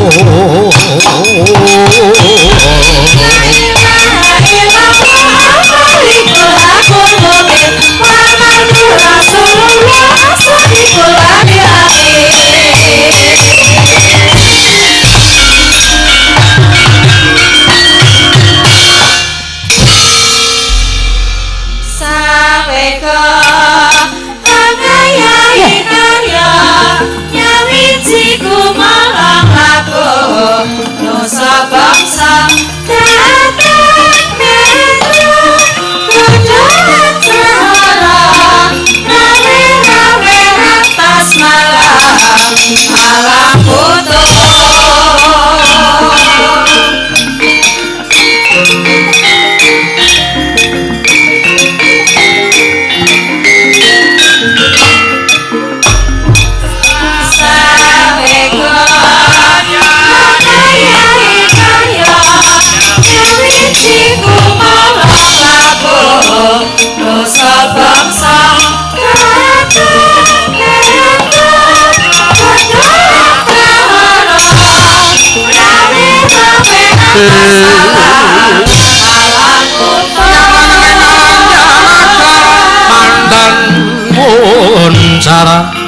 mandan cara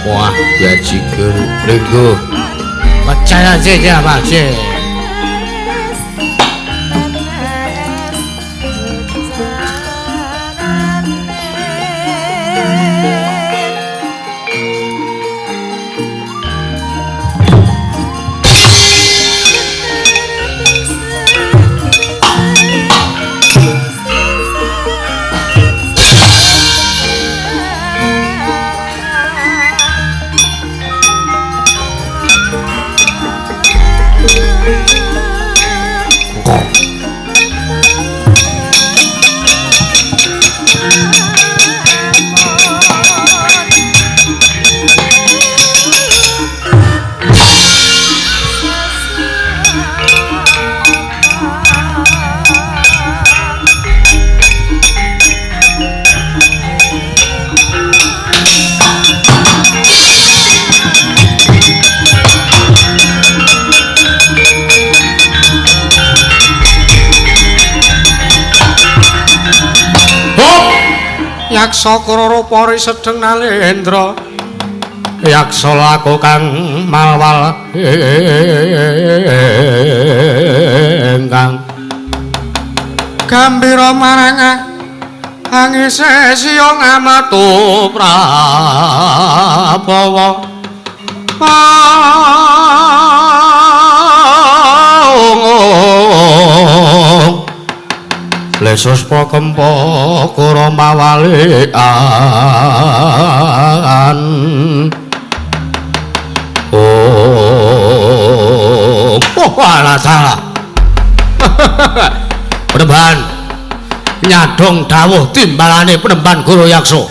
Wah, bajigur linggo. Percaya saja, Pak Cik. Yaksa Krara Pari sedeng nalendra yaksa laku kang malwal ingkang gambira marang angise siya ngamatu Prabawa Lesus pakempa kura mawalian alah salah Penemban nyadong dawuh timbalane Penemban Guru Yaksa.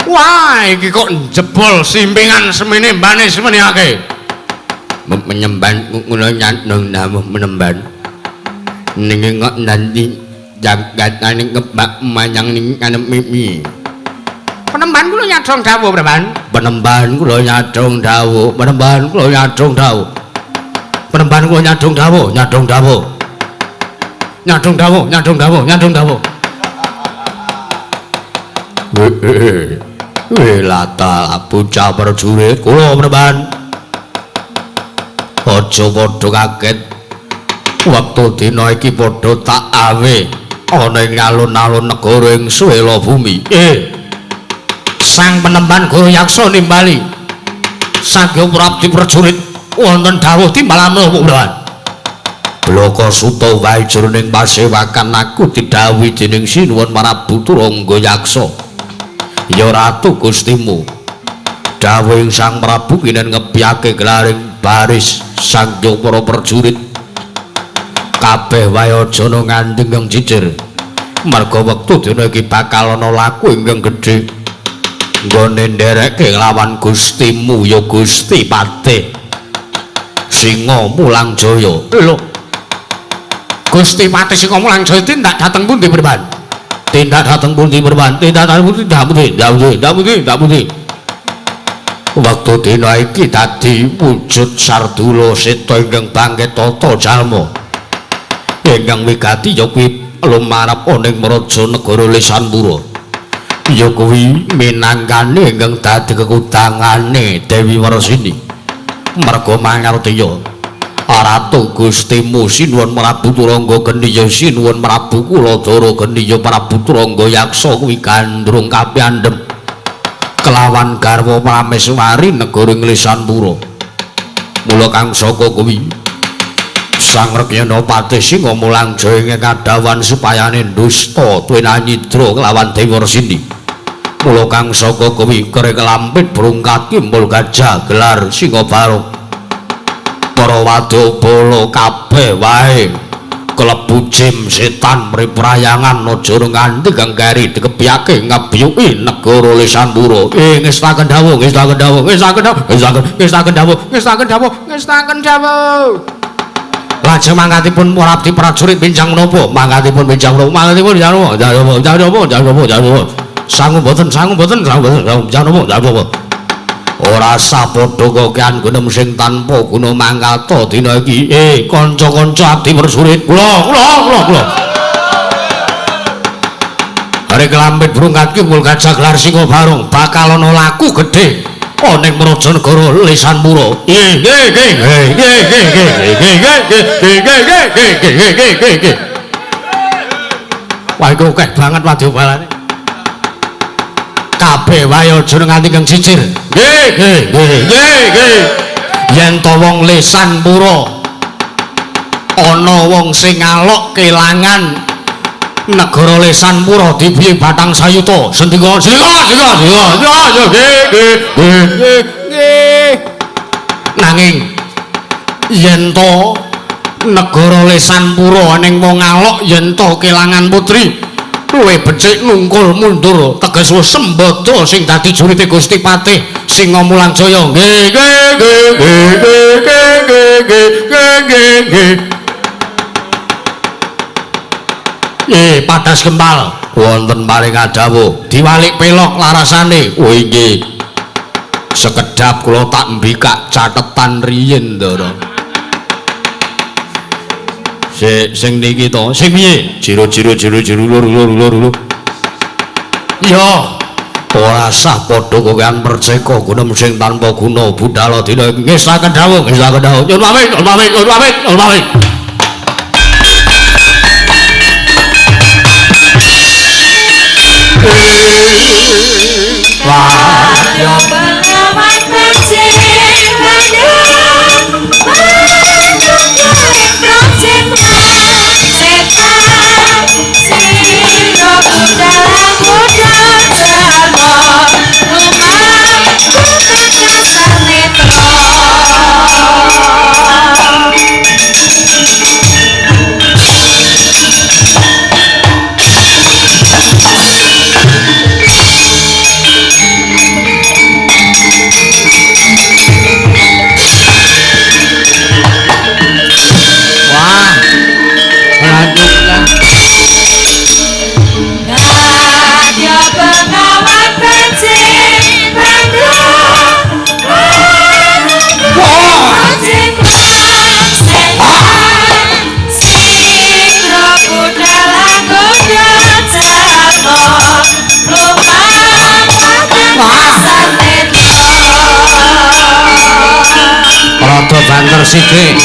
Wah iki kok jebol simpingan semene mbane semenake menyemban ngono nyadong dawuh Penemban ning kok nanti jagatane ngebak manyang ning kanem mimi. Penemban kula nyadong dawuh, Penemban. Penemban kula nyadong dawuh, Penemban kula nyadong dawuh. Penemban kula nyadong dawuh, nyadong dawuh. Nyadong dawuh, nyadong dawuh, nyadong dawuh. Lata bocah prajurit kula, Penemban. Aja padha kaget. Waktu dina iki padha tak awe ana ing alun-alun negara ing swela bumi. Sang Penemban Guru Yaksa nimbali saking prabdi prajurit wonten dawuh timbalan menapa, Penemban? Blaka suta wae jroning pasewakan aku didhawuhi dening Sinuwun Prabu Turangga Yaksa. Ya ratu Gustimu. Dawuhing Sang Prabu kinen ngebiyake gelaring baris sang para prajurit kabeh wae aja nganti kang cicir merga wektu dina iki bakal ana laku ingkang gedhe nggone nderekke nglawan Gustimu ya Gusti Patih Singa Mulang Jaya. Lho Gusti Patih Singa Mulang Jaya tindak dhateng pundi, Penemban? Tindak dhateng pundi, Penemban? Tindak dhateng pundi? Waktu dina iki dadi wujud Sardula Seta ingkang bangkit tata jalma ingkang wigati ya kuwi lumarap ana ing Maraja Negara Lisanpura. Ya kuwi minangkane ingkang dadi kekudangane Dewi Warsini. Merga mangertiya Ratu Gustimu Sinuwun Prabu Turangga Gendhiya Sinuwun Prabu Kuladara Gendhiya Prabu Turangga Yaksa kuwi gandrung kapiyandhem kelawan garwa Prameswari negara ing Lisanpura. Mula kang saka kuwi Sang Rekyana Patih Singa Mulang Jaya ngadawan supayane dusta tuwina nyidra kelawan Dewi Warsini. Mula kang saka kuwi kerek lampit brungkat kimbul gajah gelar Singa Barong. Para wadya kabeh wae klebu jim setan mriprayangan aja nganti kang keri dikepiyake ngabiyuki negara Lisanpura. Ngestaken dawuh, ngestaken dawuh, ngestaken dawuh, ngestaken dawuh, ngestaken dawuh, ngestaken dawuh. Lajeng mangkatipun prabdi prajurit pinjang menapa? Mangkatipun pinjang menapa? Mangkatipun pinjang menapa? Sangu boten, pinjang menapa? Ora sapadha kokean gunem sing tanpa guna mangkata dina iki. Kanca-kanca abdi prajurit, kula. Hari kelampit brungkat ki mul gajah gelar Singa Barong bakal ana laku gedhe ning Prajanegara Lesanpura. Wah iku akeh banget wadya-balane. Kabeh wae aja nganti kang cicir. Nggih. Yen to wong Lesanpura ana wong sing ngalok kelangan negara Lesanpura dibiye Batang Sayuta. Sendika. Nanging yen to negara Lesanpura ning wong ngalok yen to kelangan putri luwih becik nungkul mundur teges wis sembada sing dadi jurite Gusti Patih Singamulang Jaya. Nggih. Padas Kempal wonten paring adawuh diwalik pelok larasane. Oh nggih. Sekedap kula tak mbikak catetan riyin Ndara. Sing niki to, sing piye? Jiro lur. Ya, ora sah padha kowean perceka gunem sing tanpa guna budhal dina nggih saken dawuh. Nyuwun pamit. Rada banter sithik.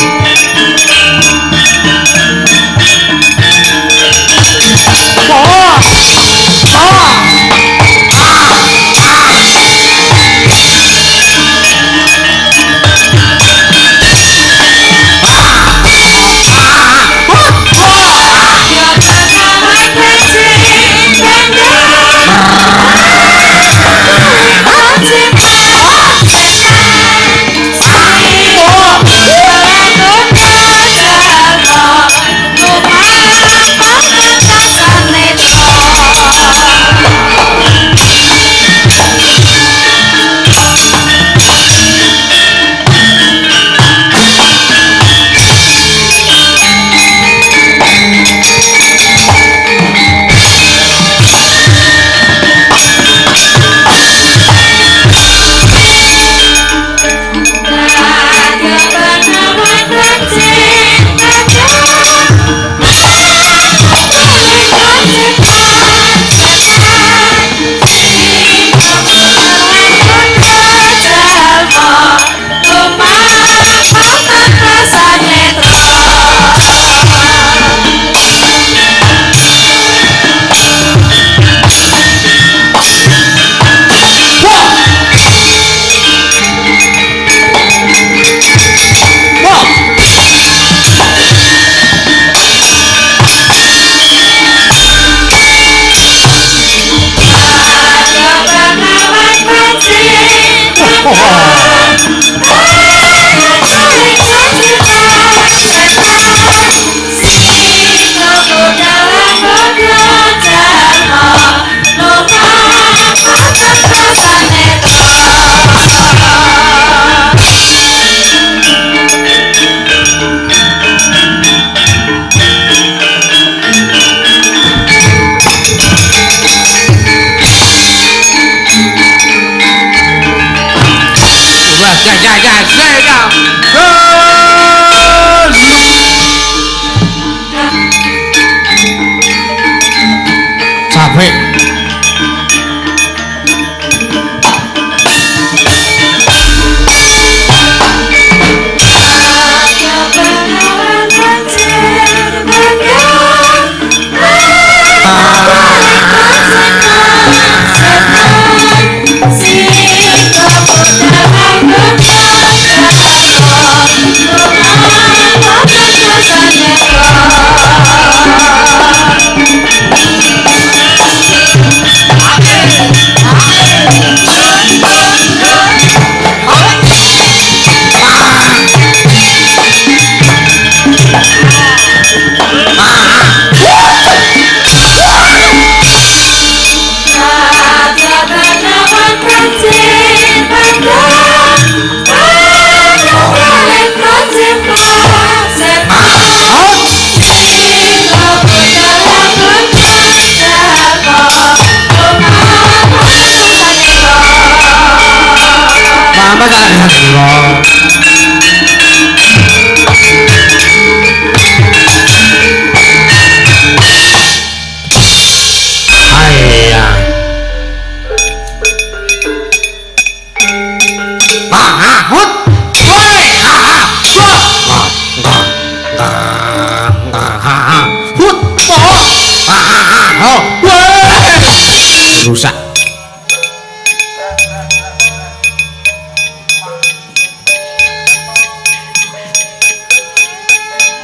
rusak.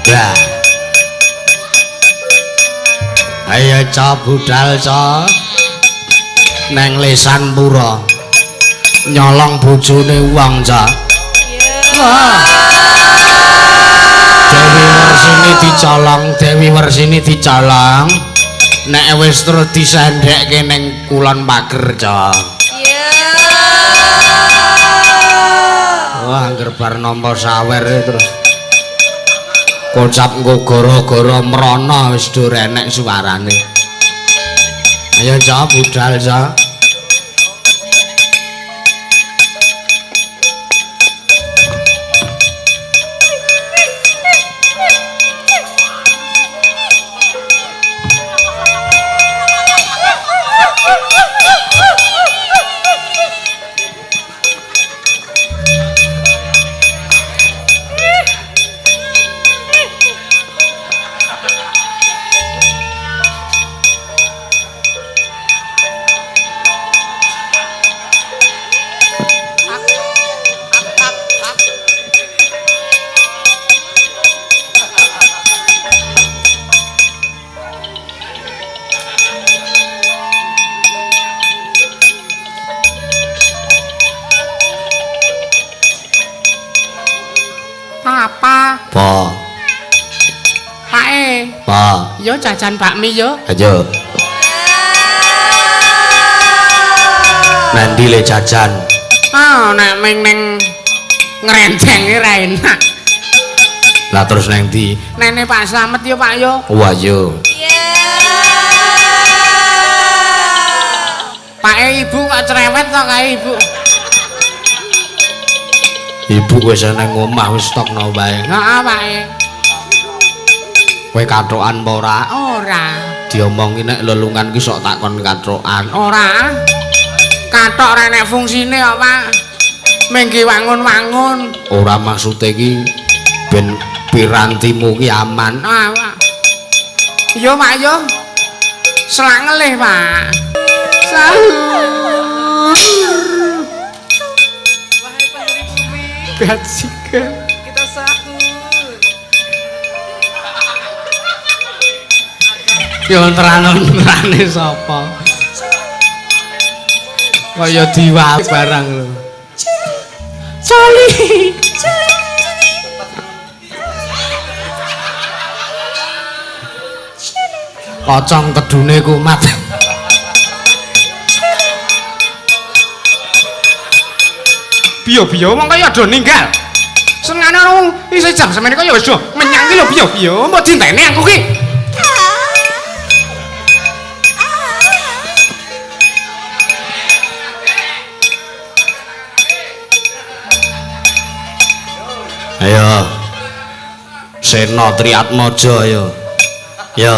Dah. Ayo ca budal ca. Neng lesan pura. Nyolong bojone wong ca. Wah. Dewi Wersini dicolong. Nek wis terus disendhekke ning kulon pager ca. Wah, angger bar nampa sawer terus kocap nggo gara-gara mrana wis dur enek suarane. Ayo ca budal ca. Yo jajan bakmi yo. Ayo. Nanti le jajan. Ah, nek ming ning ngrenteng ra enak. Lah terus nang ndi? Nene Pak Slamet yo, Pak yo. Wah yo. Pake ibu kok cerewet to kae ibu. Ibu wis nang omah wis stokno wae. Heeh, Pake. Kowe kathokan apa ora? Ora. Diomongi nek lelungan ki sok takon kathokan. Ora. Kathok ora nek fungsine kok, Pak. Mengki wangun-wangun. Ora maksude ki ben pirantimu ki aman. Ah, Pak. Yo, Pak yo. Selak ngelih, Pak. Sahur. Wahai pendiri bumi. Gajikan. Kita sahur. Yo terane sapa? Kaya diwali barang lho. Coli. Kocong kedune kumat. Biyo-biyo wong kaya do ninggal. Senengane wong isih jam semene kaya wis do menyang ki lho biyo-biyo, mbok dinteni aku ki. Ayo. Sena Triatmaja ayo. Yo.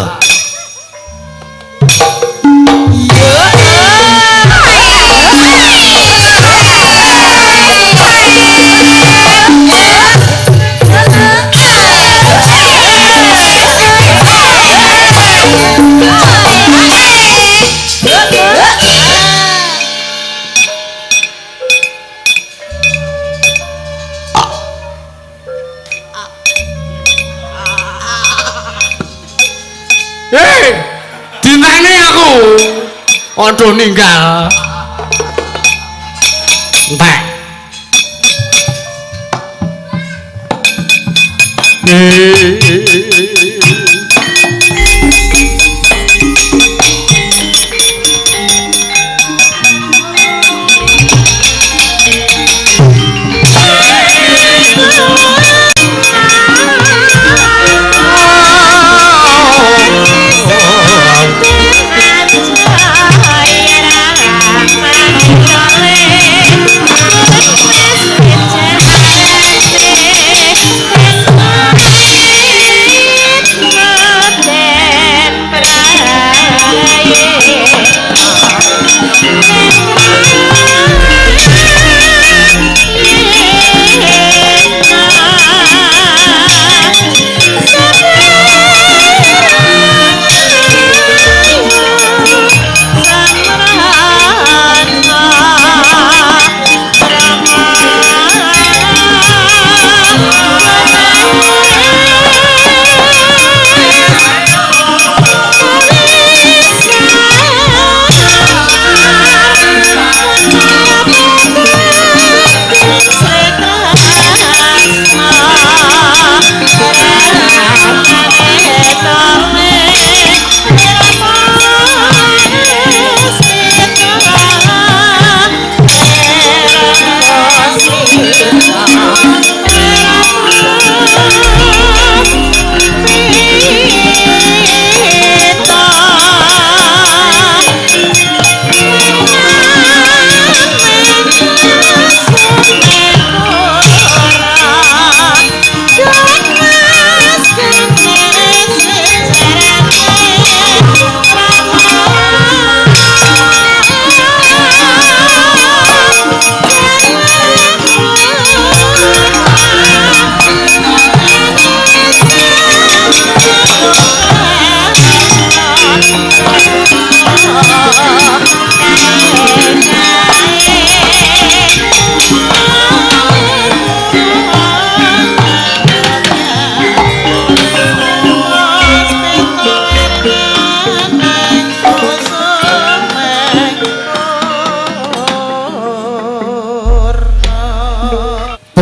Dinteni aku. Aduh ninggal. Entek.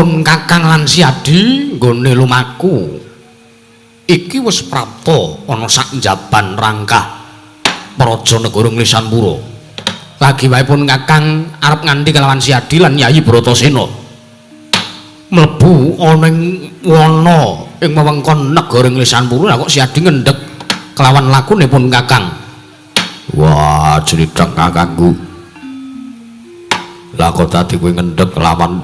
pun Kakang lan Siadi nggone lumaku iki wis prapta ana sak njaban rangkah praja negara Nglisanpura. Lagi wae pun Kakang arep nganti kelawan Siadi lan Yayi Bratasena mlebu ana ing wana ing wewengkon negara Nglisanpura. Kok Siadi ngendhek kelawan lakune pun Kakang. Wah, criteng kakangku. Lah kok dadi kowe ngendhek kelawan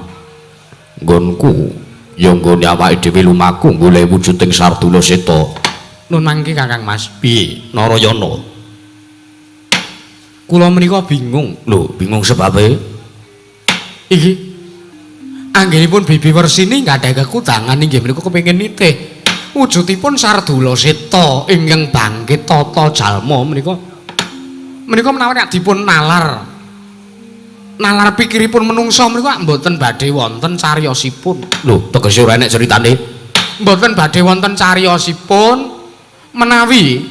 nggonku ya nggone awake dhewe lumaku golek wujuding Sardula Seta. Nun mangke Kakang Mas. Piye Narayana? Kula menika bingung. Lho, bingung sebabe? Iki anggenipun Bibi Wersini nggadahi kekudangan inggih menika kepengin nitih wujudipun Sardula Seta ingkang bangkit tata jalma menika menawi nek dipun nalar pikiripun menungsa menika mboten badhe wonten cariyosipun. Lho, tegese ora enek critane. Mboten badhe wonten cariyosipun menawi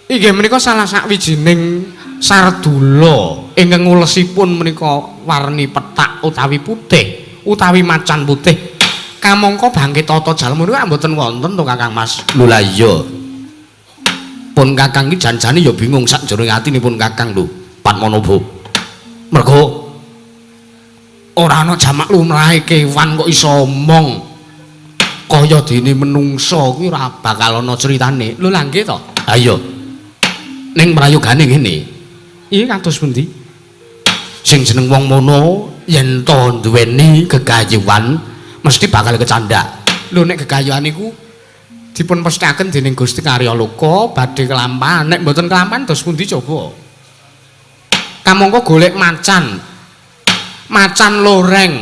inggih menika salah sawijining Sardula ingkang ngulesipun menika warni pethak utawi putih utawi macan putih. Kamangka bangkit tata jalma menika mboten wonten to Kakang Mas. Lho la iya. Pun Kakang iki janjane ya bingung sak jroning atinipun Kakang lho. Padmanaba. Mergo ora ana jamak lumrahe kewan kok iso omong kaya dene menungsa kuwi ora bakal ana critane. Lho lha nggih to? Ha iya. Ning prayogane ngene. Iki kados pundi? Sing jeneng wong mono yen to duweni gegayuhan mesti bakal kecandak. Lho nek gegayuhan iku dipun pesthaken dening Gusti Karyaloka badhe kelampahan. Nek mboten kelampahan dos pundi coba? Kamangka golek macan loreng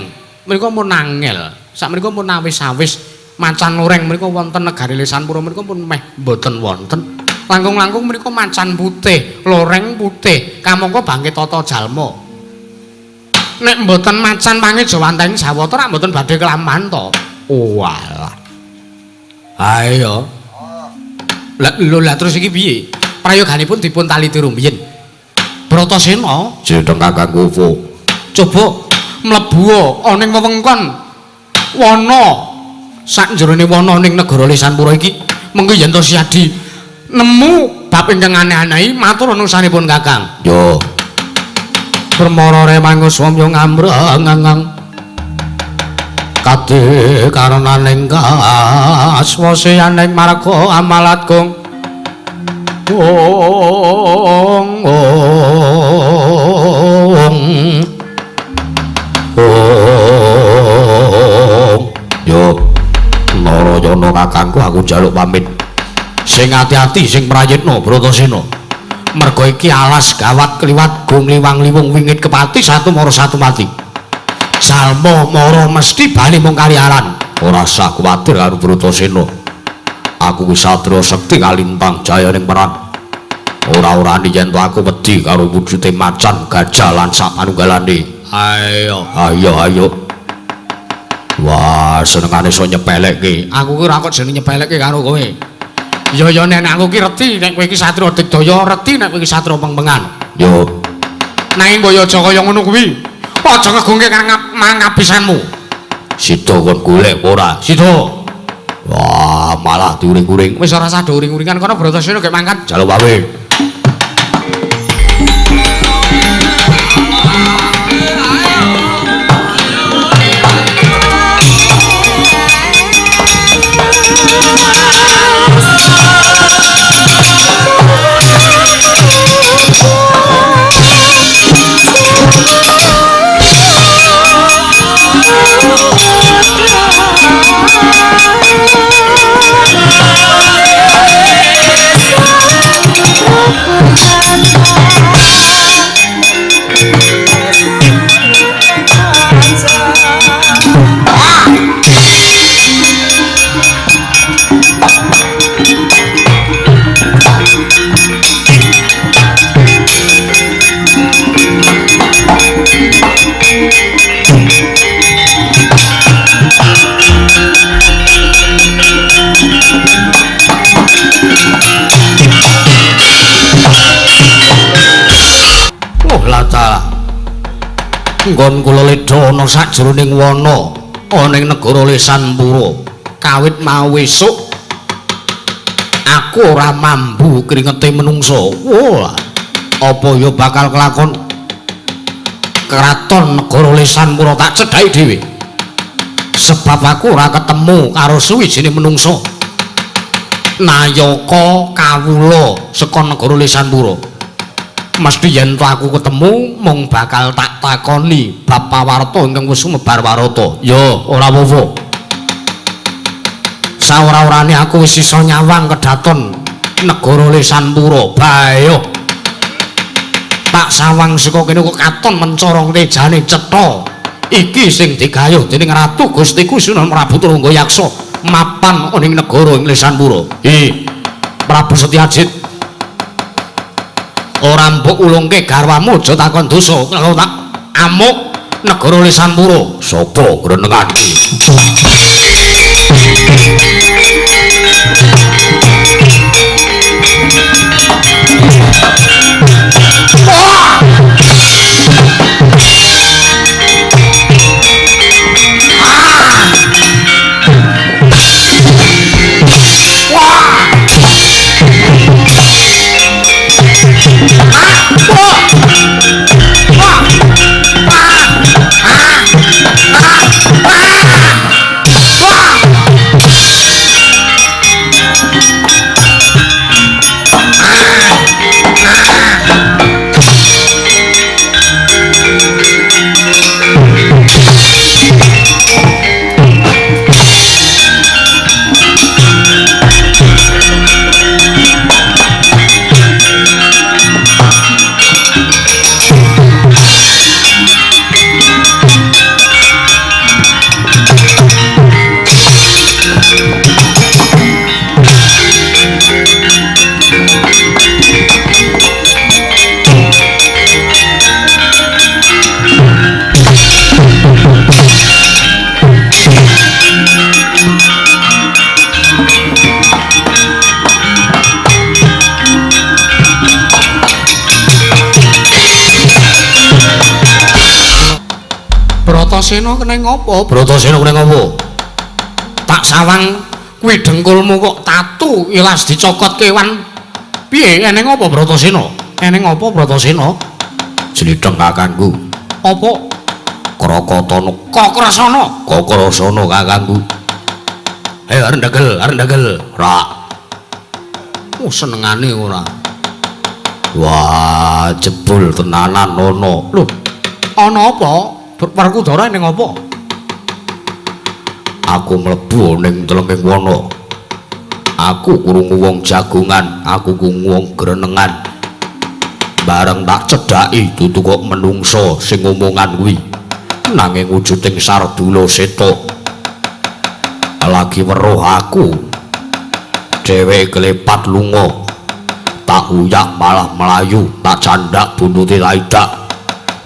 menika pun angel. Sakmenika pun awis-awis macan loreng menika wonten negari Lisanpura menika pun meh mboten wonten. Langkung-langkung menika macan putih, loreng putih. Kamangka bangkit tata jalma. Nek mboten macan pangejawantahing Jawata rak mboten badhe kelampahan to. Walah. Ayo. Lah terus iki piye? Prayoganipun dipun taliti rumiyin. Bratasena jeneng kakangku coba mlebu ana ing wewengkon wana sak jerone wana ning negara Lisanpura iki mengko yen to Siadi nemu bab ingkang aneh-aneh matur nusanipun Kakang. Yo permara remangku swamya ngamrang kadhe karenaning kaswasianing marga amalatgung yo Narayana kakangku aku njaluk pamit sing ati-ati sing prayitna Bratasena merga iki alas gawat kliwat gungliwang-liwung wingit kepati satu mara satu mati jalma mara mesti bali mung kaliaran ora usah kuwatir karo Bratasena. Aku wis satria sekti kalintang jayaning perang. Ora-orane yen to aku wedi karo wujude macan, gajah lan sak manunggalane. Ayo. Wah, senengane iso nyepelekke. Aku ki ora kok jeneng nyepelekke karo kowe. Ya nek aku ki reti nek kowe iki satria digdaya, reti nek kowe iki satria pengpengan. Yo. Nanging kaya aja kaya ngono kuwi. Aja ngegungke mangabisanmu. Sida kon golek ora? Sida. Wah, malah diuring-uring. Wis ora sadhe uring-uringan kono Bratasena gek mangkat. Jaluk wae. nggon kula ledha ana sajroning wana ana ing negara Lesanpura. Kawit mau esuk aku ora mambu kringete menungso. Wah, apa ya bakal kelakon keraton negara Lesanpura tak cedhaki dhewe. Sebab aku ora ketemu karo suwijine menungso. Nayaka kawula saka negara Lesanpura. Mesti yen aku ketemu mung bakal tak takoni bab pawarta ingkang wis sumebar warata. Ya, ora apa-apa. Saora-orane aku wis iso nyawang kedaton negara Lesanpura. Bayo. Tak sawang saka kene kok katon mencorong tejane cetha. Iki sing digayuh dening Ratu Gustiku Sunan Prabu Trunggayaksa mapan ning negara ing Lesanpura. Prabu Setyajid. Ora mbok ulungke garwamu aja takon dosa karo tak amuk negara Lesanpura. Sapa grenengan Bratasena kene ngopo? Bratasena kene ngopo? Tak sawang kuwi dengkulmu kok tatu ilas dicokot kewan. Piye eneng apa Bratasena? Eneng apa Bratasena? Jlitheng kakangku. Apa? Krakatana. Kokrasana. Kokrasana kakangku. Arep ndagel. Rak. Senengane ora. Wah, jebul tenanan ono. Lho, ana apa? Perkudara ning apa? Aku mlebu ning telenging wana. Aku krungu wong jagongan, aku krungu wong grenengan. Bareng tak cedhaki dudu kok menungso sing ngomongan kuwi. Nanging wujuding Sardula Seta. Lagi weruh aku. Dheweke klepat lunga. Tak uyak malah melayu, tak candak bunute laidak.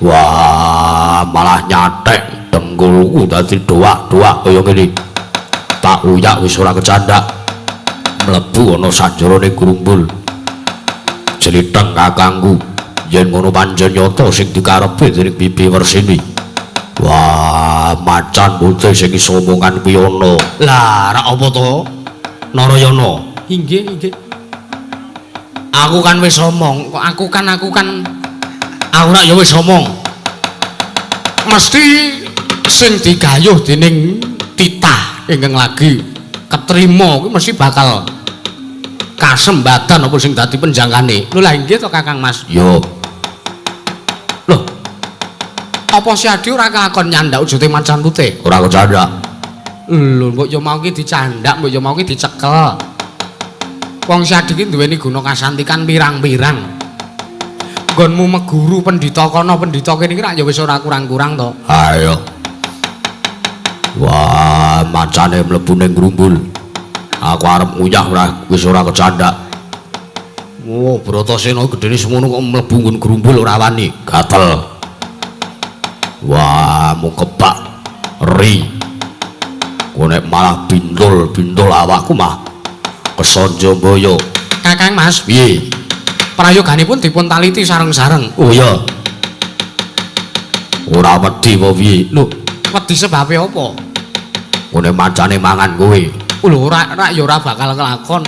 Wah, malah nyatek dengkulku dadi doak-doak kaya ngene. Tak uyak wis ora kecandak. Mlebu ana sanjarane grumbul. Jlitheng kakangku, yen ngono pancen nyata sing dikarepe dening Bibi Wersini. Wah, macan putih sing iso omongan kuwi ana. Lah, rak apa to? Narayana. Inggih. Aku kan wis omong, kok aku kan ora ya wis omong. Mesti sing digayuh dening titah ingkang lagi ketrima kuwi mesti bakal kasembadan apa sing dadi penjangkane. Lho lah inggih to Kakang Mas. Yo. Loh. Apa si Adi ora kelakon nyandak wujute macan putih? Ora kecandak. Lho, mbok yo mau ki dicandak, mbok yo mau ki dicekel. Wong si Adi ki duweni guna kasantikan pirang-pirang. Nggonmu meguru pendhita kana pendhita kene iki rak ya wis ora kurang-kurang to. Ayo. Wah, macane mlebu ning grumbul. Aku arep nguyah ora wis ora kecandak. Oh, Bratasena gedene semono kok mlebu nggon grumbul ora wani. Gatel. Wah, mung kebak ri. Kok nek malah bindul awakku mah kesonjo boyo. Kakang Mas, piye? Prayoganipun dipun taliti sareng-sareng. Oh iya. Ora wedi apa piye? Lho, Wedi sebabe apa? ngene mancane mangan kowe. Lho ora ya ora bakal kelakon.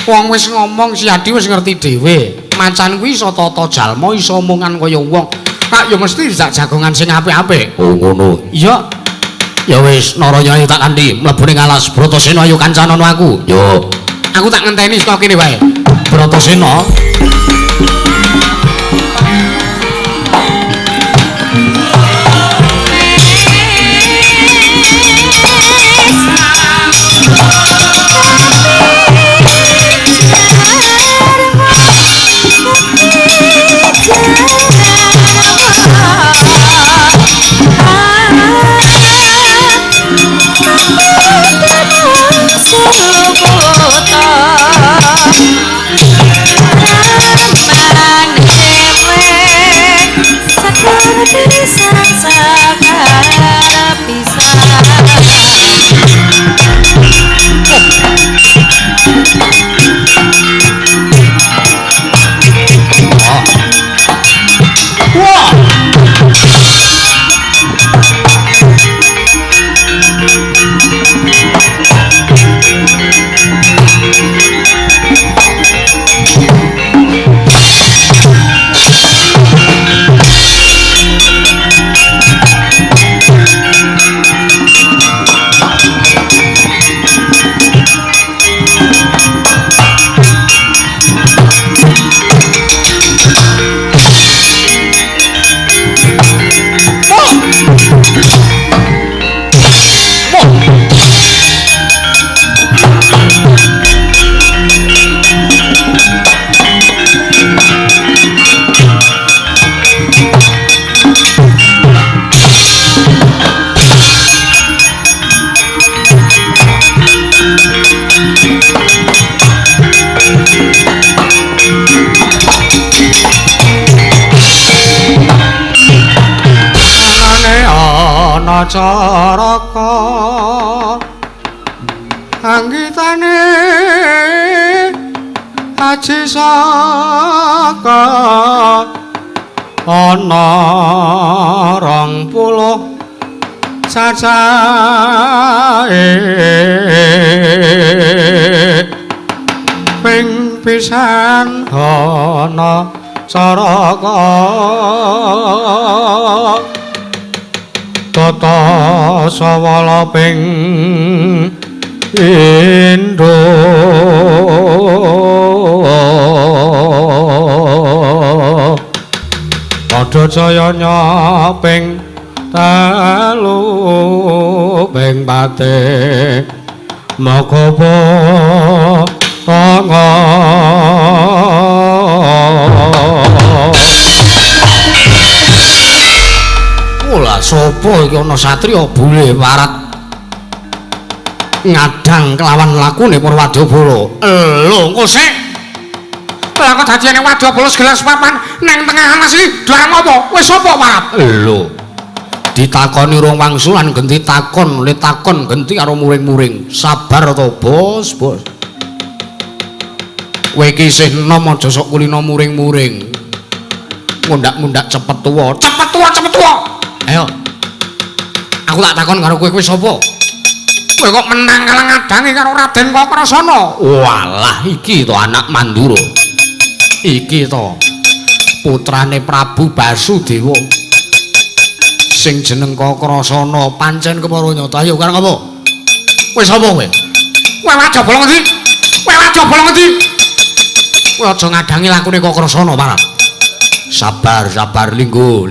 Wong wis ngomong si Adi wis ngerti dhewe. Macan kuwi iso tata jalma, iso omongan kaya wong. Rak ya mesti dijak jagongan sing apik-apik. Oh ngono. Iya. Ya wis Narayana tak kanthi mlebu ning alas Bratasena ayo kancanono aku. Yo. Aku tak ngenteni saka kene wae. Bratasena. Caraka anggitane aji saka ana 20 cacahe ping pisan ana caraka tata sawala ping indho padha jayanya ping 3 ping 4 makapa tanga Lah sapa iki ana satriya bule parat ngadang kelawan lakune Purwadabala. Lho, engko sik. Lah kok dadiane Wadabala segelas papan nang tengah alas iki dlarang apa? Wis apa parat? Lho. Ditakoni rong wangsulan genti takon, le takon genti karo muring-muring. Sabar to, Bos, Bos. Kowe iki isih enom aja sok kulino muring-muring. Mundak-mundak cepet tuwa. Cepet tuwa, cepet tuwa. Ayo. Aku tak takon karo kowe sapa? Kowe kok menang kalah ngadangi karo Raden Kakrasana? Walah iki to anak Mandura. Iki to putrane Prabu Basudewa. Sing jeneng Kakrasana pancen kepara nyata. Ayo karo apa? Kowe sapa kowe? Kowe Wadabala ngendi? Kowe Wadabala ngendi? Kowe aja ngadangi lakune Kakrasana, Parat. Sabar, sabar, linggo.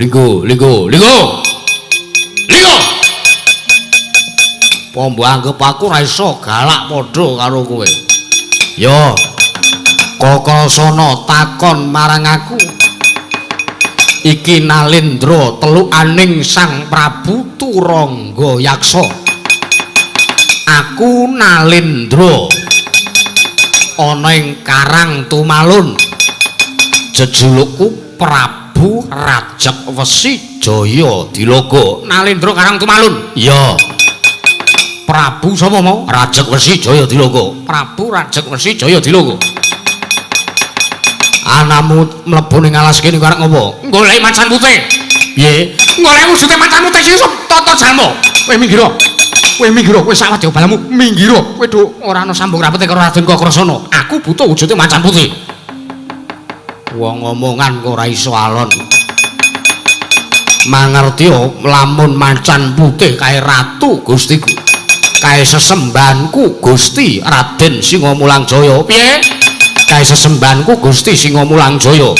Pombo anggap aku ora iso galak padha karo kowe. Yo. Kakrasana takon marang aku. Iki Nalendra telukaning Sang Prabu Turangga Yaksa. Aku Nalendra ana ing Karang Tumalun. Jejulukku Prabu Rajak Wesi Jaya Dilogo. Nalendra Karang Tumalun. Iya. Prabu sapa mau? Rajak Wesi Jaya Dilogo. Prabu Rajak Wesi Jaya Dilogo. Anamu mlebu ning alas kene karep ngopo? Golek macan putih. Piye? Golek wujude macanmu tes sing tata jalma. Kowe minggir. Kowe minggir, kowe sak wadya balamu minggir. Kowe do ora ana sambung rapete karo Raden Kakrasana. Aku butuh wujude macan putih. Wong omongan kok ora iso alon. Mangerti lamun macan putih kae ratu Gustiku. Kae sesembahanku Gusti Raden Singomulang Jaya. Piye? Kae sesembahanku Gusti Singomulang Jaya.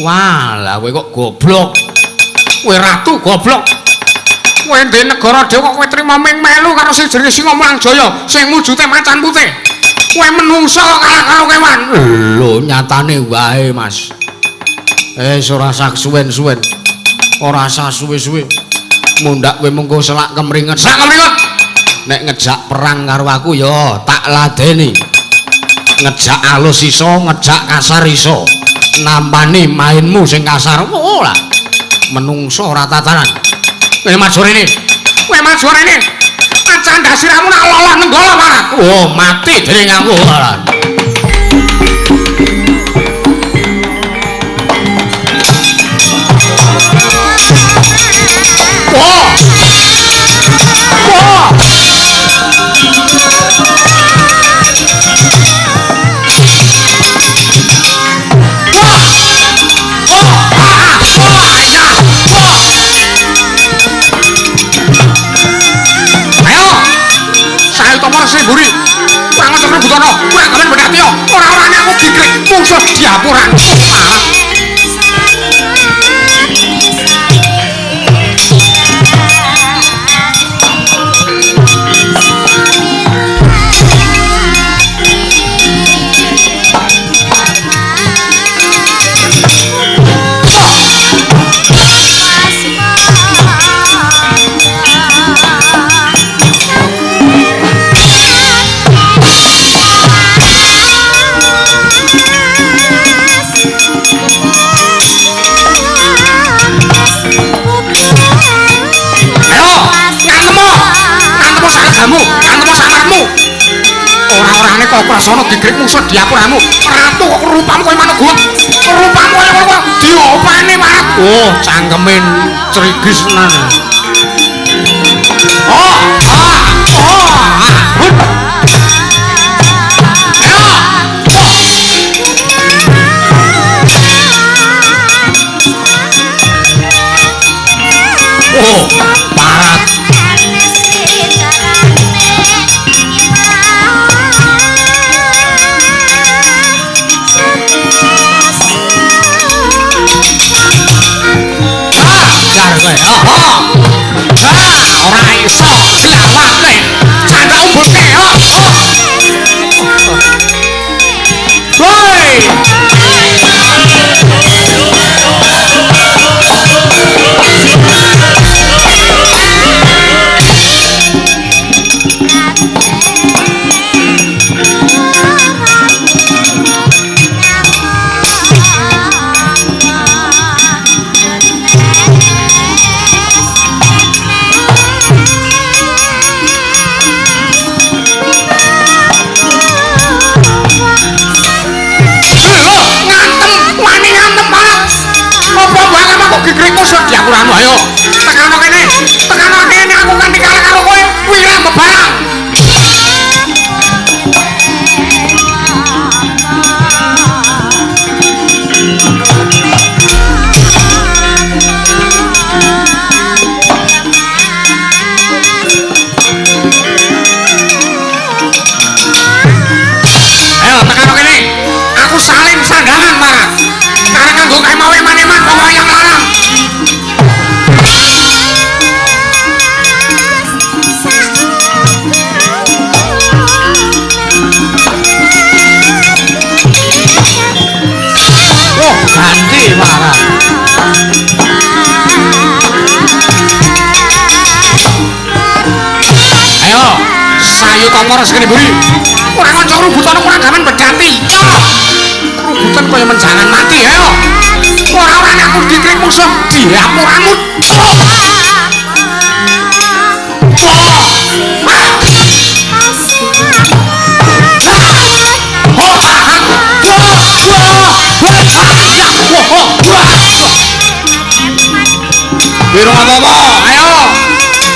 Walah kowe kok goblok. Kowe ratu goblok. Kowe ndek negara dhewe kok kowe trima melu karo sing jenenge Singomulang Jaya sing wujude macan putih. Kowe menungsa kalah karo kewan. Lho nyatane wae Mas. Ora sak suwen-suwen. Ora sak suwe-suwe. Mundak kowe mengko selak kemringet. Sak kemringet. Nek ngejak perang karo aku ya tak ladeni. Ngejak alus iso, ngejak kasar iso. Nampani mainmu sing kasar. Ora. Menungso ora tatanan. Kowe maju rene. Kowe maju rene. Macan dasiramu nak lolos nenggala marat. Oh, mati dening aku. Buri, kurang ajar Butono, kurang gamen bedati yo. Ora-orane aku dikrik mungsuh diapuran. Antemu samarmu. Ora-orane kok prasana dikrik mungsuh diapuramu. Ratu kok rupamu koyo manuk guwek. Rupamu koyo ngono diopeni marat. Oh, cangkemin crigis tenan. Oh, parat. Ora iso glawake canda umbulke woi dikrik musuh diapuramu ayo tekano kene aku kan dikalah karo kowe wirang bebarang ayo tekano kene aku saling sandangan marat karena kanggo kae mau eman-eman kok yang larang ganti marah. Ayo, sayu komoros kene buri. Ora kanca rubutan kurang gamen bedati. Rubutan kaya menjangan mati, ayo. Ora-orane aku dikrik musuh diapuramu. Biro apa-apa, ayo.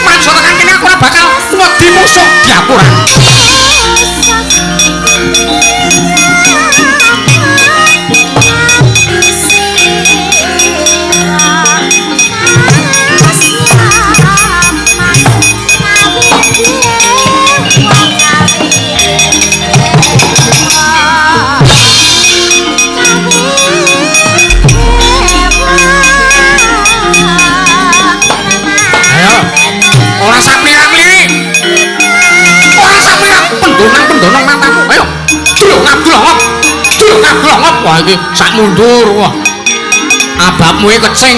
Maju tekan kene aku ora bakal wedi musuh diapuran. Pendonang matamu, ayo. Dulongap. Wah iki sak mundur wah. Ababmu iki kecing.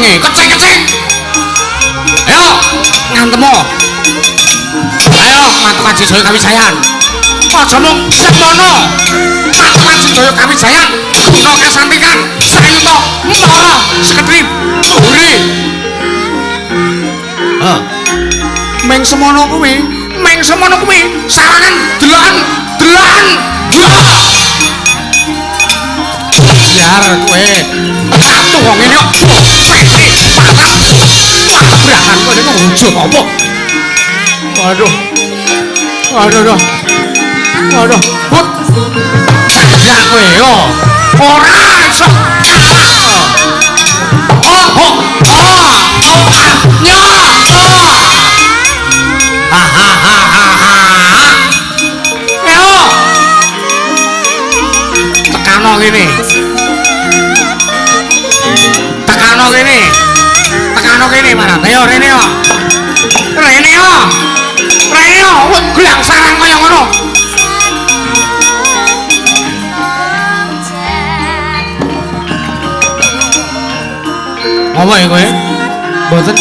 Ayo, ngantemu. Ayo, Matukaji Jaya Kawijayan. Aja mung semono. Matukaji Jaya Kawijayan. Guna kasantikan sayuta mara sekedhip buri. Meng semono kuwi sarangan delokan. Biar kowe satu wong ngene kok peti patah. Tabrakan kowe niku wujud apa? Waduh. Put. Ya kowe yo ora iso. Nya. Tekano kene Marat. Ayo rene yo. Gelang sarang kaya ngono. Apa ya kowe? Mboten.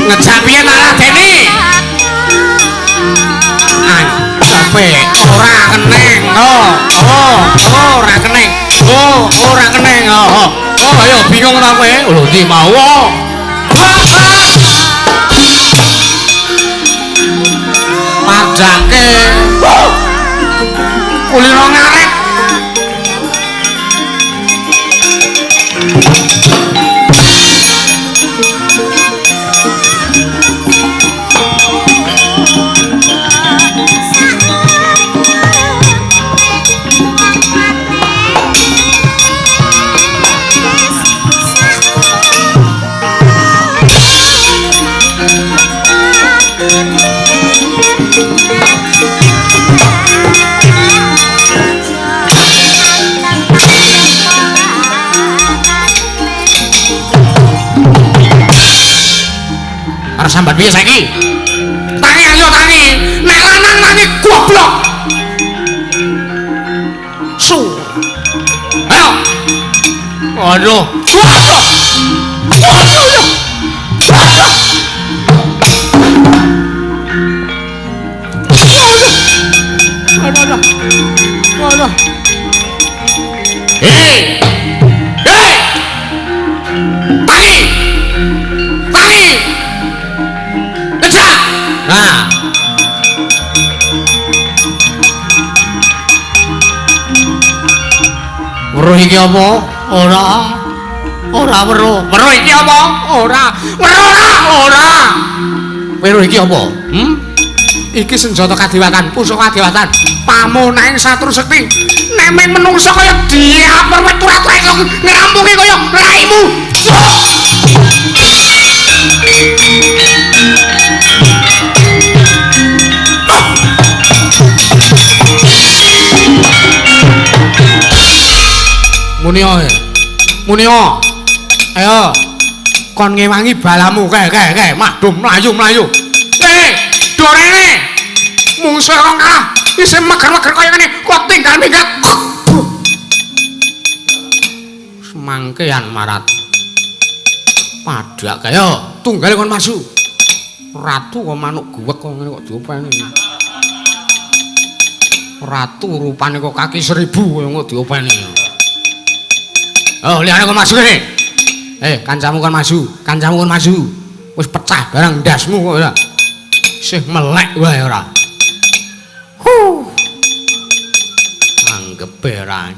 Ngejak piye malah dene? Sampai ora keneng. Ora keneng. Ayo bingung ta kowe? Lho ndi mau? Padake. Kulino ngaret. Sambat piye saiki? Tangi ayo tangi. Nek lanang nani goblok. Su. Ayo. Waduh. Waduh. Hei. Tangi. Nah. Weruh iki apa? Ora weruh. Weruh iki apa? Ora. Weruh iki apa? Iki senjata kadewatan, pusaka kadewatan. Pamunahing Satru Sekti. Nek men menungsa kaya diapur wetur-wetur iso ngrampungi kaya raimu. Munio. Ayo. Kon ngewangi balamu kae. Madum mlayu. Dorene. Mungsuh kok kalah. Isih meger-meger kaya ngene. Kok tinggal minggat. Semangkean Marat. Padak kaya tunggal kon maju. Ratu kok manuk guwek kok ngene kok diopeni. Ratu rupane kok kaki 1000 kok diopeni. Oh, liyane kon maju kene. Kancamu kon maju. Wis pecah barang ndasmu kok ora. Sih melek wae ora. Anggepe ora.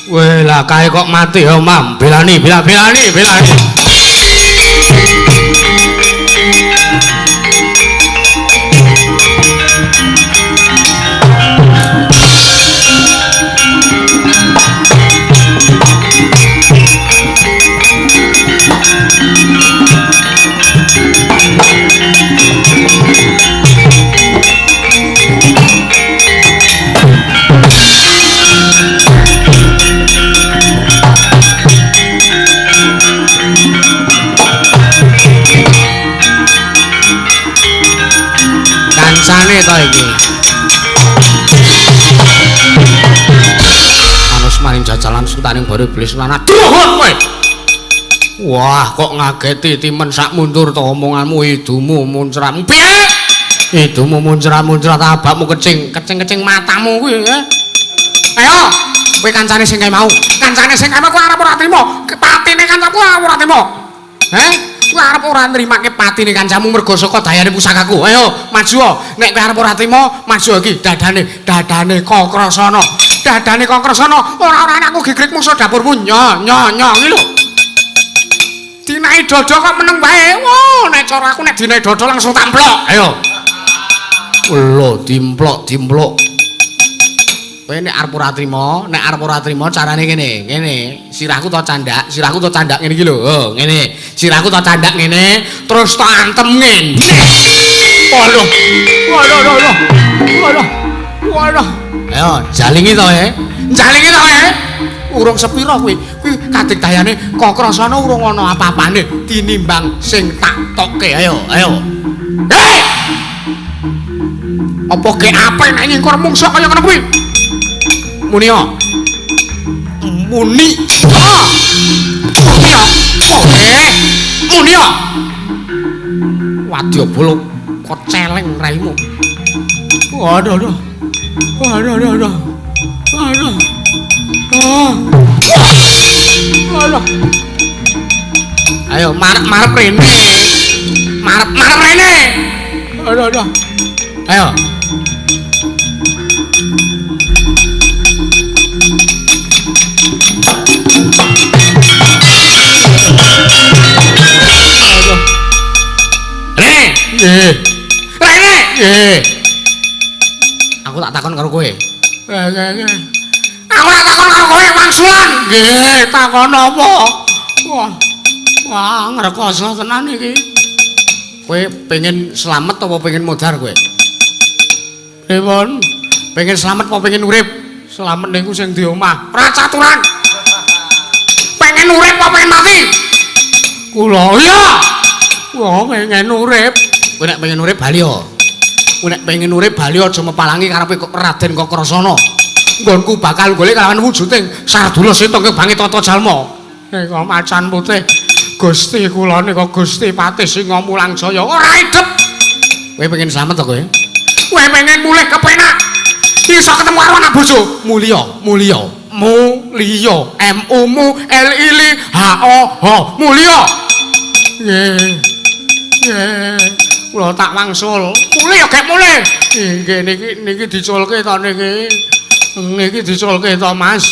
Weh lah kae kok mati ya Mam. Belani. Kancane to iki. Anus maring jajalan sutaning bare iblis lan aduh kowe. Wah, kok ngageti timen sak mundur to omonganmu idumu muncrat. Piye? Idumu muncrat abakmu kecing matamu kuwi ya. Ayo, kowe kancane sing kae mau. Kancane sing kae mau arep ora trimo. Patine kancaku ora trimo. Kowe arep ora nrimake patine kancamu mergo saka dayane pusakaku. Ayo, maju. Nek kowe arep ora trimo, maju iki dadane Kokrasana. Dadane Kokrasana ora anakku gegrek musuh dapurmu. Nyo iki lho. Dinai dodo kok meneng wae. Wah, nek cara aku nek dinai dodo langsung tamplok. Ayo. Lho, dimplok. Kowe nek arep ora trimo, carane ngene. Sirahku to candak ngene iki lho. Oh, ngene. Sirahku to candak ngene, terus to antem ngene. Waduh. Ayo, jalingi to Urung sepira kuwi. Kuwi kadigdayane Kokrasana urung ana apa-apane tinimbang sing tak tokke. Ayo. Hei! Apa ge apik nek ngingkur mungsuh kaya ngono kuwi? Muni. Wadya bolo kok celeng raimu. Waduh. Ayo marep rene. Marep rene. Aduh. Ayo. Rene. Aku tak takon karo kowe. Aku tak takon karo kowe wangsulan. Nggih, takon apa? Wah, ngrekoso tenan iki. Kowe pengen slamet apa pengen modar kowe? Pripun? Pengen slamet apa pengen urip? Slamet niku sing di omah. Ora caturan. Pengen urip apa pengen mati? Kula iya. Wah, pengen urip. Kowe nek pengen urip bali yo. Kowe nek pengen urip bali aja mepalangi karepe Raden Kokrasana. Nggonku bakal golek kalawan wujuding Sardula Sintong Bangi Tata Jalma. Nika macan putih. Gusti kula nika Gusti Patih Singa Mulang Jaya. Ora idep. Kowe pengen slamet to kowe? Kowe pengen mulih kepenak. Iso ketemu karo anak bojo. Mulya. M-U-L-I-L-I-H-O-H. Mulya. Nggih. Kula tak wangsul. Mulih ya gek mulih. Nggih niki diculke to niki. Niki diculke to Mas.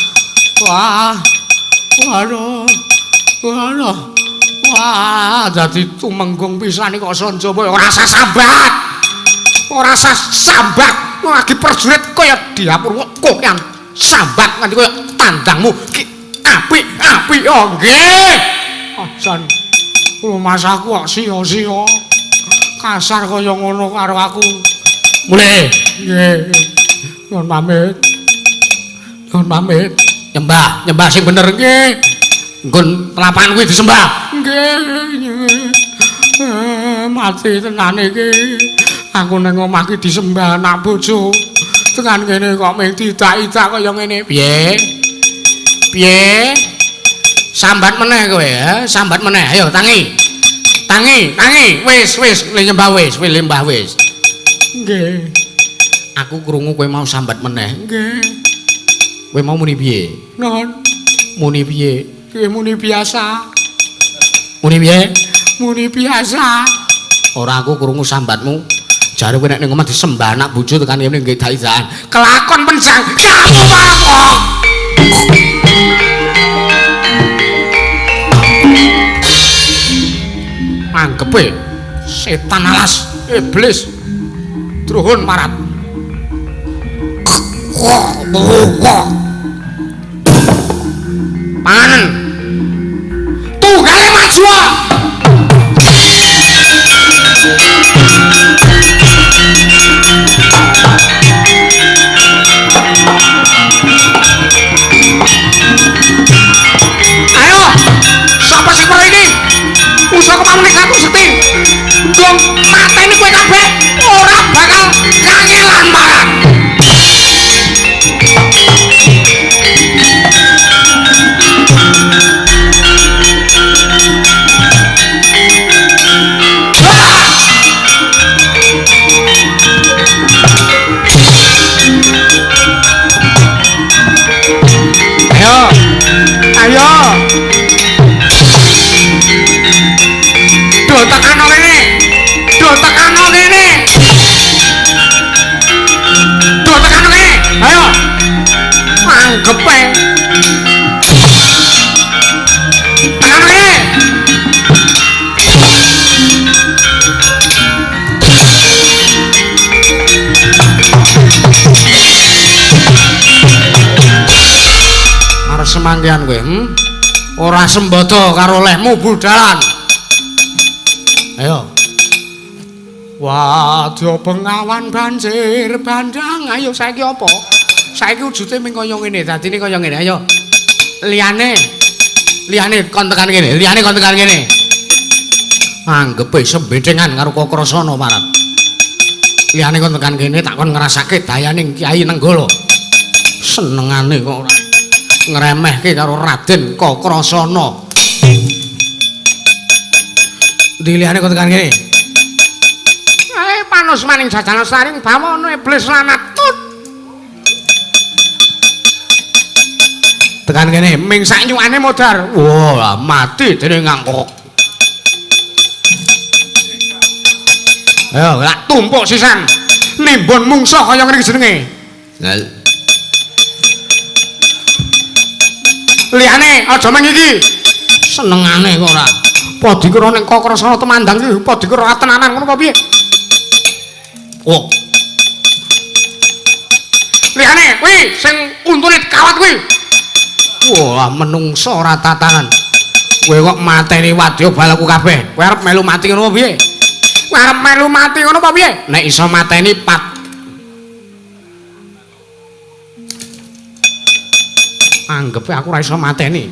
Waduh. Wah, dadi tumenggung pisan kok Sanjaya ora usah sambat. Lagi prajurit kaya Diyapurwa kok yang sambat nganti kaya tandangmu ki apik. Oh nggih. Ajan rumasaku kok sia-sia. Kasar kaya ngono karo aku. Mulih. Nggih. Nuwun pamit. Nyembah sing bener nggih. Nggon telapan kuwi disembah. Nggih. Mati tenan iki. Aku nang omah ki disembah anak bojo. Tekan kene kok mung didak-idak kaya ngene. Piye? Sambat meneh kowe, ya. Sambat meneh. Ayo tangi. Tangi. Wis, lembah wis. Nggih. Aku krungu kowe mau sambat meneh. Nggih. Kowe mau muni piye? Non. Muni piye? Kowe muni biasa. Muni piye? Muni biasa. Ora aku krungu sambatmu. Jare kowe nek ning omah disembah anak bojo tekan kene nggih daizan. Kelakon penjang. Kamu apa? Anggepe setan alas iblis druhun marat. Panen tunggale maju. Ayo, sapa sing mrene? Usaha kemamune satu sekti. Gong mateni kowe kabeh ora bakal kangelan marat. Ayo. Do tekano kene. Ayo. Anggepe. Tekano kene. Arep semanggihan kowe, Ora sembodo karo lehmu budalan. Ayo. Wadya bengawan banjir bandang. Ayo saiki apa? Saiki wujude ming kaya ngene, dadine kaya ngene. Ayo. Liyane kon tekan kene. Anggepe sembedengan karo Kokrasana marat. Liyane kon tekan kene tak kon ngrasake dayaning Kyai Nenggala. Senengane kok ora ngremehke karo Raden Kokrasana. Diliyane kon tekan kene. Panos maning jajanan saring bawono iblis lan atut. Tekan kene ming sak nyuwane modar. Wah, mati dening ngangkok. Ayo, lak tumpuk sisan. Nimbon mungsuh kaya ngene jenenge. Liyane aja meng iki. Senengane kok ora. Apa dikira ning Kokrasana temandang iki apa dikira tenanan ngono apa piye? Oh. Liyane, kuwi sing untune kawat kuwi. Wah, menungso ora tatanan. Kowe kok mateni wadya balaku kabeh. Kowe arep melu mati ngono apa piye? Kowe arep melu mati ngono apa piye? Nek iso mateni pat. Anggepe aku ora iso mateni.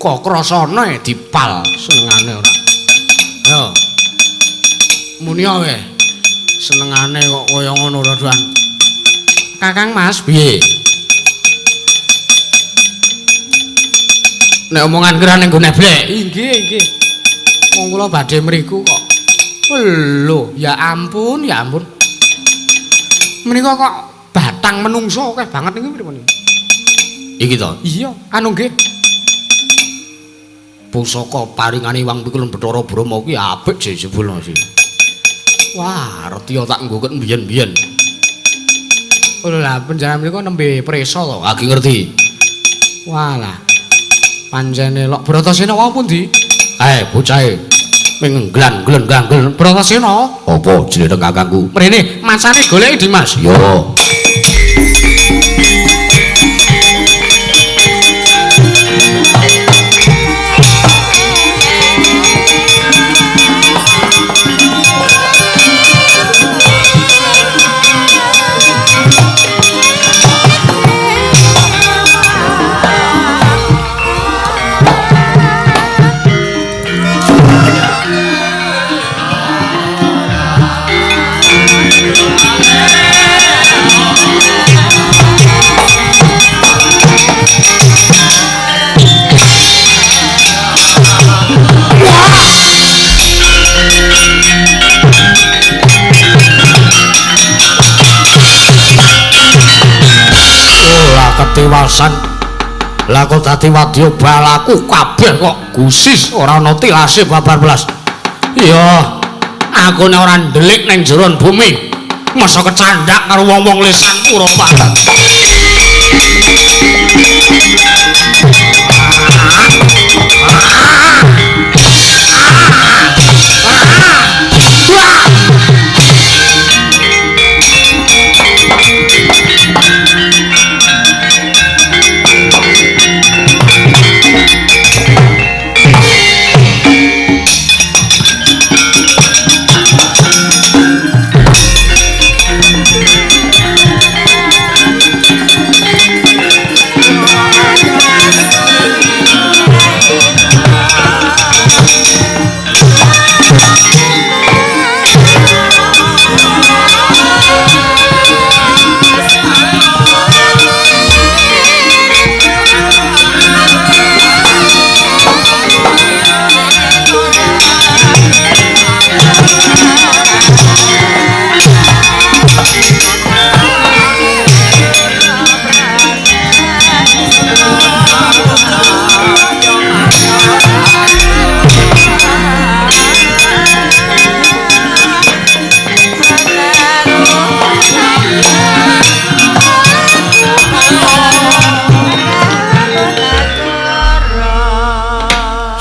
Kokrasana dipal senengane ora. Yo. Muni wae. Senengane kok kaya ngono lho, Duan. Kakang Mas, piye? Nek omongan kira ning gone blek. Nggih. Wong kula badhe mriku kok. Lho, ya ampun. Menika kok batang menungso akeh banget niki pripun? Iki to? Iya, anu nggih. Pusaka paringane Wang Pikulun Bathara Brama kuwi apik jebul sih. Wah, retiya tak nggoket mbiyen-mbiyen. Lha penjara mriku nembe presa to, lagi ngerti. Walah. Panjene lok Bratasena wae pundi? Bocahe. Ming nglan-nglen ganggel Bratasena. Apa jenenge kakangku? Mrene, macane goleki Dimas. Yo. tilasan. Lah kok dadi wadya balaku kabeh kok gusis ora ana tilase babar belas. Iya, aku nek ora ndelik ning jero bumi, masa kecandhak karo wong-wong lisan pura padat.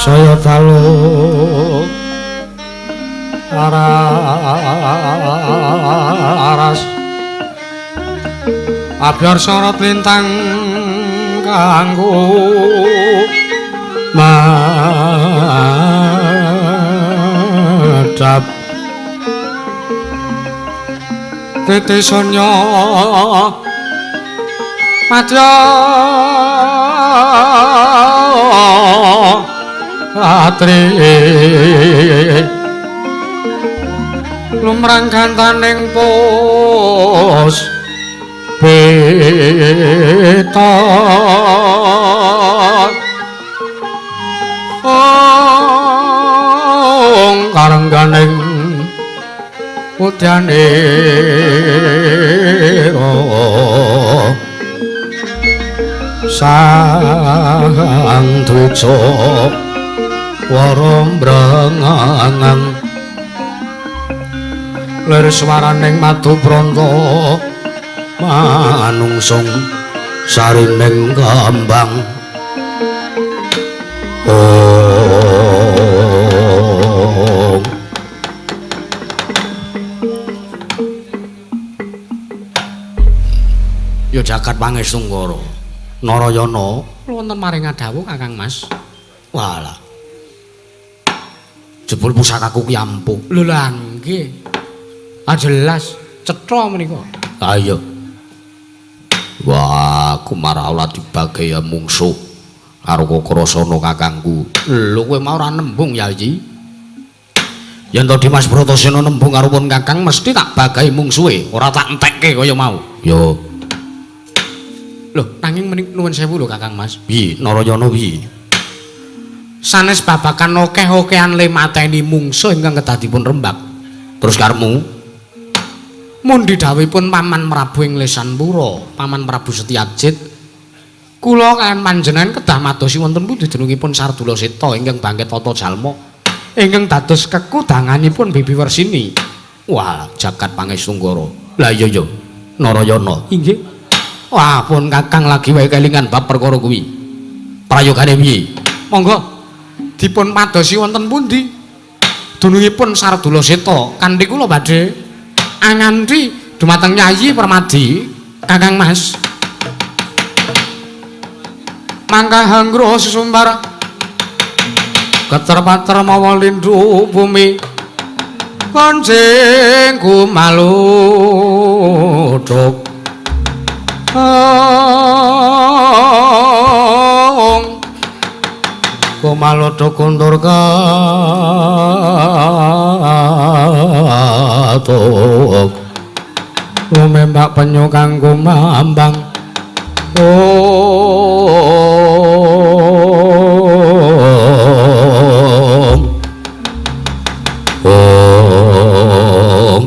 Saya talu aras abyar sorot lintang kanggo madhap tetesonya madya Atri lumrang gantaning pos beta karengganing udyane sang duca warom brangangan lir swaraning madu pranta manungsung sarining kembang ya jagat pangestunggara Narayana wonten maring adhawuh Kakang Mas. Walah jebul pusakaku ki ampuh. Lho lah nggih. Ah jelas cetha menika. Ha iya. Wah, kumaraula dibagaya mungsuh karo Kakrasana kakangku. Lho kowe mau ora nembung ya iki? Yen to Dimas Bratasena nembung karo pun Kakang mesti tak bagahi mungsuhe, ora tak entekke kaya mau. Yo. Lho, nanging menika nuwun sewu lho Kakang Mas. Piye Narayana piye? Sanes babakan okeh-okehan le mateni mungsuh ingkang kedah dipun rembag. Terus karepmu? Mundi dawuhipun Paman Prabu ing Lesanpura, Paman Prabu Setyajid. Kula kan panjenengan kedah madosi wonten pundi denungipun Sardula Seta ingkang bangkit tata jalma. Ingkang dados kekudanganipun Bibi Wersini. Wah, jagat pangestunggara. Lah iya ya, Narayana. Inggih. Wah, pun Kakang lagi wae kelingan bab perkara kuwi. Prayogane piye? Monggo dipun madosi wonten pundi dunungipun Sardula Seta kanthi kula badhe anganthi dumateng Nyayi Permadi Kakang Mas. Mangka hanggro sesumbar keter-pater mawa lindhu bumi konjing kumaluduk kumaluduk kundur katuk lumembak penyu kanggo mambang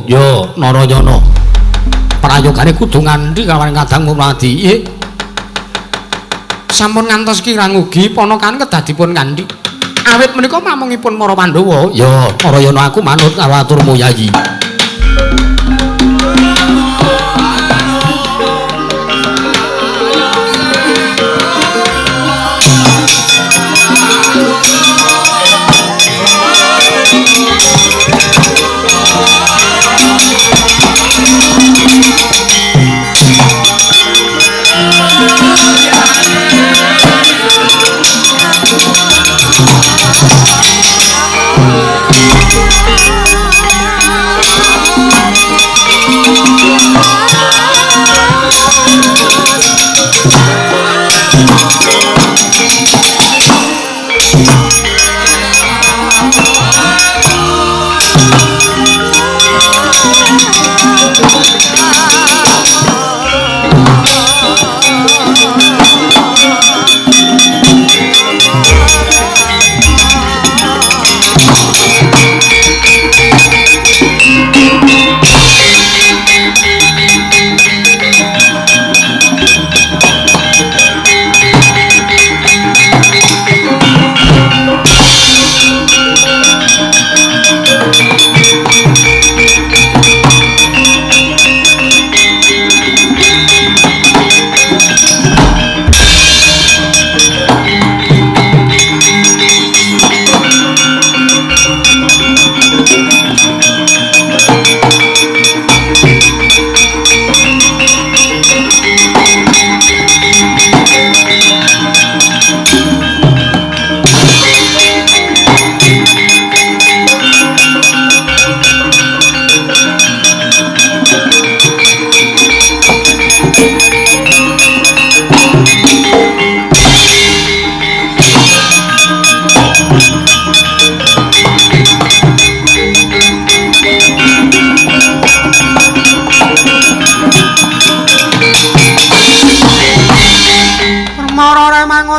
yo Narayana prayogane kudu ngandhi kawan kadang Mumadi. sampun ngantos kirang ugi ponakan kedah dipun kandhi. Awit menika mamungipun para Pandhawa, Ya, Narayana aku manut karo aturmu Yayi.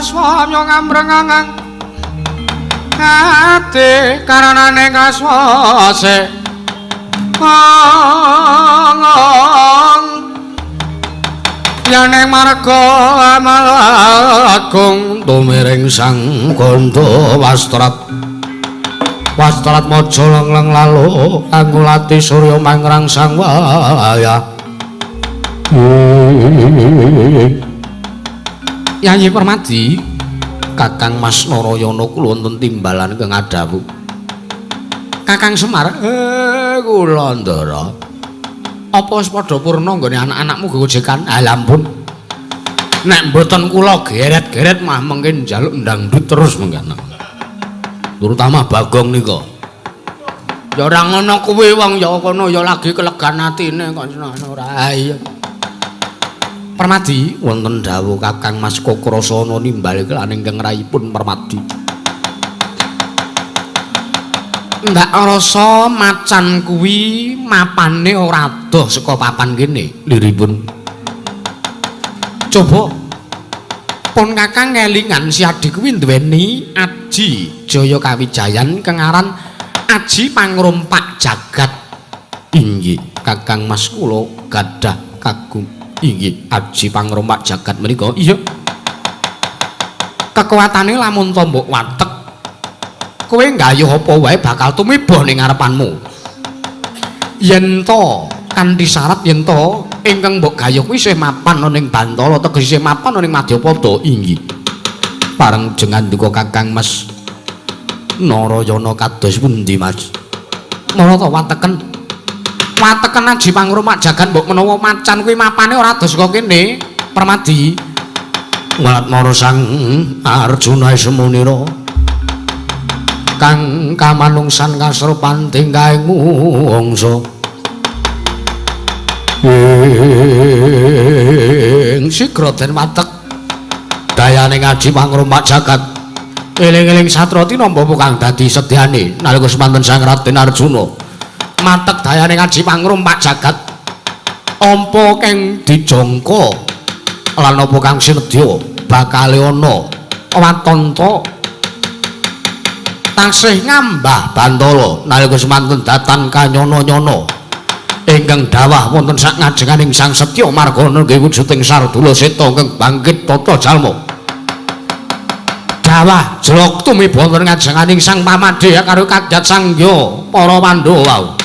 Swamya ngamrengangang ati karenane kaswase yane marga amal agung Tumiring Sang Gandha Wastrat maja lengleng lalu kanggo lati surya mangrang sang wayah. Yayi Permadi, Kakang Mas Narayana kula wonten timbalan kang adawu. Kakang Semar, Kula Ndara. apa wis padha purna nggone anak-anakmu gojekan? Alampun. Nek mboten kula geret-geret mah mengke njaluk ndangdut terus mengkene. Terutama Bagong nika. Ya ora ngono kuwi wong ya kono ya lagi kelegan atine kok ora iya. Permadi, Wonten dawuh Kakang Mas Kokrasana nimbali kelaning Kang Rayipun Permadi. ndak rasa macan kuwi mapane ora adoh saka papan kene. Liripun. Coba pun Kakang kelingan si Adi kuwi duweni aji Jaya Kawijayan kang aran Aji Pangrompak Jagat. Inggih, Kakang Mas kula gadah kagum. Inggih, Aji Pangrompak Jagat menika. Iya. Kekuatane lamun tombok watek kowe nggayuh apa wae bakal tumiba ning ngarepanmu. Yen to kanthi syarat yen to ingkang mbok gayuh kuwi isih mapan ning Bantala tegese mapan ning Madyapada. Inggih. Pareng jengan duka Kakang Mas Narayana kados pundi Mas? Mara to wateken. Wateken Aji Pangrompak Jagat mbok menawa macan kuwi mapane ora adoh saka kene, Permadi. Walat mara Sang Arjuna semunira Kang kamanungsan kasrupan tingkahing mungsa. Sigra den watek dayaning Aji Pangrompak Jagat. Eling-eling satra tinamba kang dadi sedyane nalika semanten Sang Raden Arjuna matek dayaning Aji Pangrompak Jagat. Ampa kang dijangka lan apa kang sinedya bakal ana watanta taksih ngambah Bantala nalika semanten datan kanyana-nyana ingkang dawah wonten sak ngajenganing Sang Setya Margana nggih wujuding Sardula Seta ingkang bangkit tata jalma dawah jelok tumib wonten ngajenganing Sang Pamadya karo Kadyat Sangya para Pandhawa.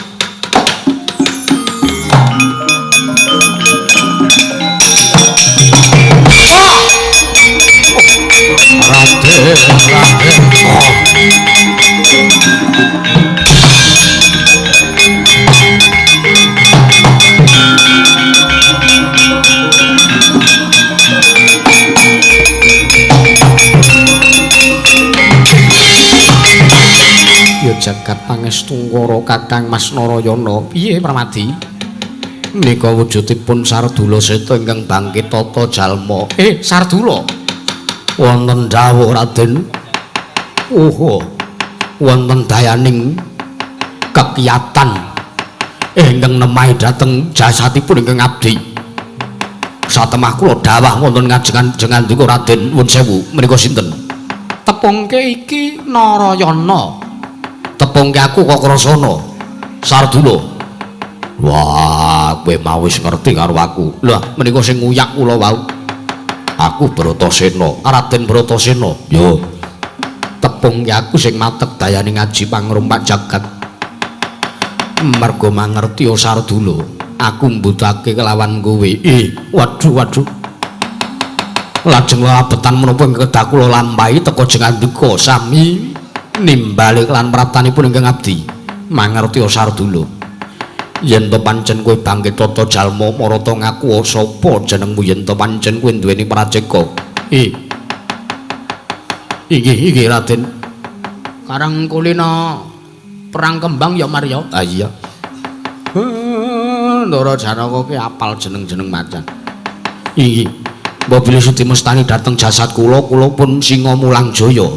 Ya jagat pangestu karo Kakang Mas Narayana. Piye Pramadi? Menika wujudipun Sardula Seta ingkang bangkit tata jalma. Sardula. Wonten dawuh Raden. Wonten dayaning kekiyatan ingkang nemahi dhateng jasadipun ingkang abdi. Satemah kula dawuh wonten ngajengan ndika Raden nuwun sewu menika sinten? Tepungke iki Narayana. Tepungke aku kok krasana. Sardula. Wah, kowe mau wis ngerti karo aku. Lah, menika sing nguyak kula wau. Aku Bratasena, Raden Bratasena. Yo. Tepungke aku sing matek dayane ngaji pangrumpak jagat. Mergo mangerti Sardula, aku mbutuhake kelawan kowe. Waduh. Lajeng labetan menapa kedah kula lampahi teka jengandika sami nimbali lan pratanipun ingkang abdi. Mangerti Sardula. Yen to pancen kowe bangkit tata jalma marata ngaku sapa jenengmu yen to pancen kowe duweni prajeka. Iki Raden. Karang kulina perang kembang ya Marya. Ah iya. Ndara Janaka ki apal jeneng-jeneng macan. Iki. Mbok Sudi mestani dateng jasad kula pun Singa Mulang Jaya.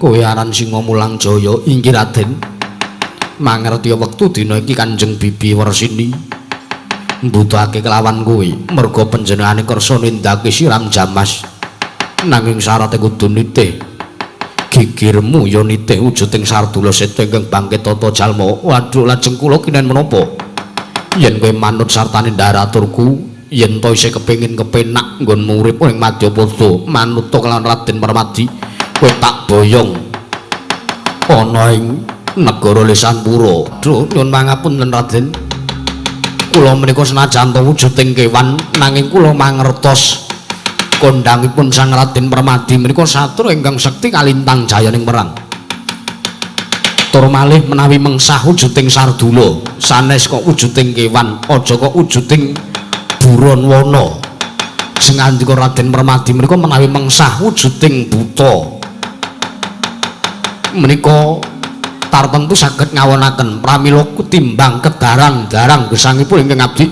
Kowe aran Singa Mulang Jaya inggih Raden. Mangerti wektu dina iki Kanjeng Bibi Wersini mbutuhake kelawan kowe merga panjenengane kersa nindakake siram jamas. Nanging syaraté kudu nitih. Gigirmu ya nitih wujuding Sardula Seta ingkang bangkit tata jalma. Waduh, lajeng kula kinen menapa? Yen kowe manut sartane ndaraturku, yen to isih kepengin kepenak nggonmu urip ing Madyapada manut kelawan Raden Permadi, kowe tak boyong ana ing negara Lesanpura. Duh, nyuwun pangapunten Raden. Kula menika senajan to wujuding kewan nanging kula mangertos kondhangipun Sang Raden Permadi menika satru ingkang sekti kalintang jayaning perang. Tur malih menawi mengsah wujuding Sardula, sanes kok wujuding kewan, aja kok wujuding buron wana. Sengandika Raden Permadi menika menawi mengsah wujuding buta. Menika tartemtu saged ngawonaken pramila kutimbang kedarang-darang gesangipun ingkang abdi.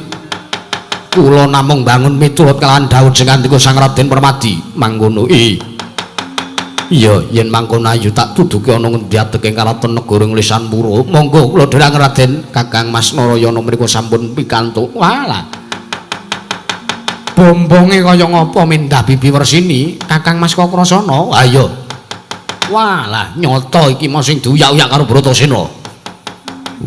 Kula namung bangun miturut kelawan dawuh sengandika Sang Raden Permadi. Mangkono. Iya, yen mangkono ayu tak tuduki ana ngendi ateke karaton negara Lesanpura. Monggo kula dhereng Raden. Kakang Mas Narayana menika sampun pikantuk. Walah. Bombonge kaya ngapa mindah Bibi Wersini, Kakang Mas Kokrasana? Ha iya. Walah, nyata iki mah sing diuyak-uyak karo Bratasena.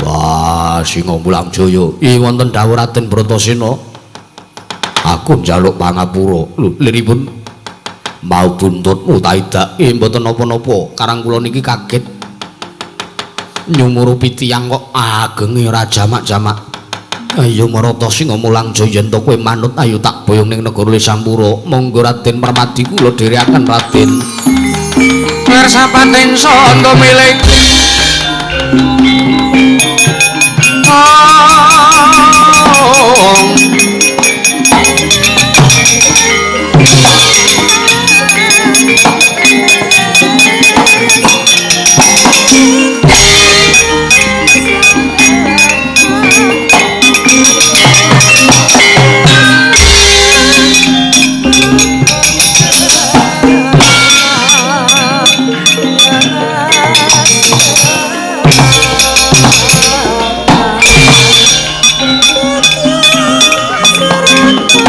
Wah, Singa Mulang Jaya. Wonten dawuh Raden Bratasena. Aku njaluk pangapura. Lho, liripun mau buntutmu ta idak? Mboten napa-napa. Karang kula niki kaget. Nyumurupi tiyang kok agenge ora jamak-jamak. Ayo marata Singa Mulang Jaya yen to kowe manut ayo tak boyong ning negara Lesanpura. Monggo Raden Permadi kula dherekaken Raden. Ngersapaning sanda milik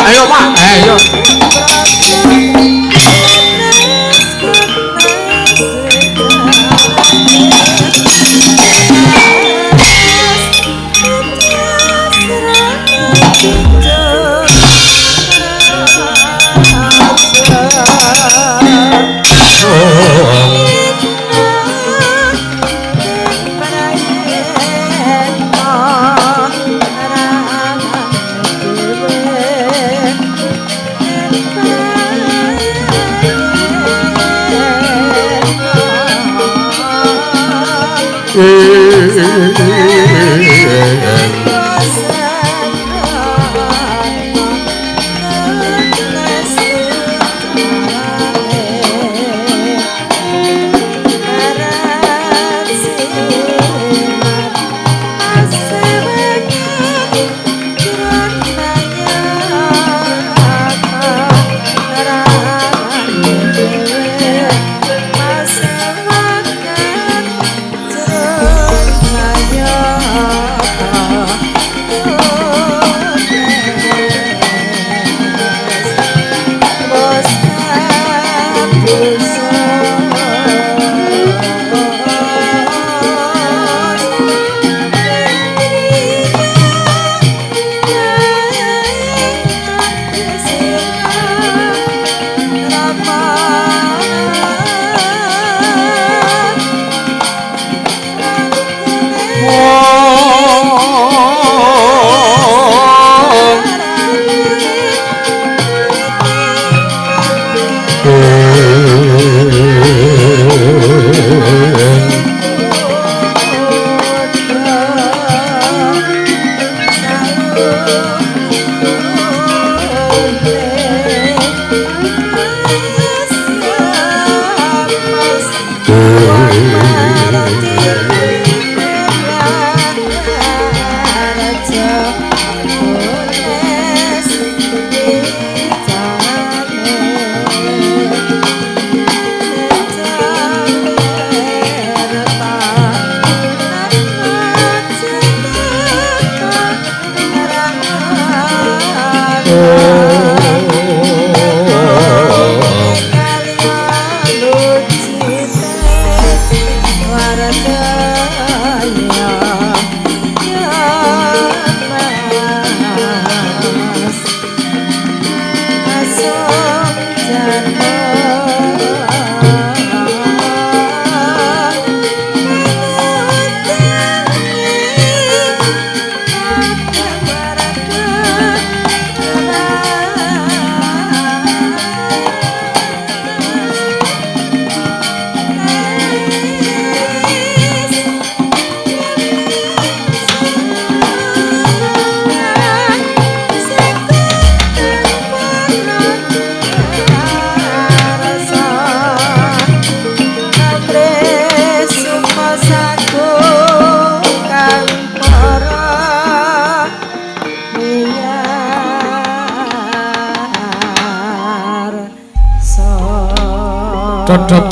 ayo Pak, ayo.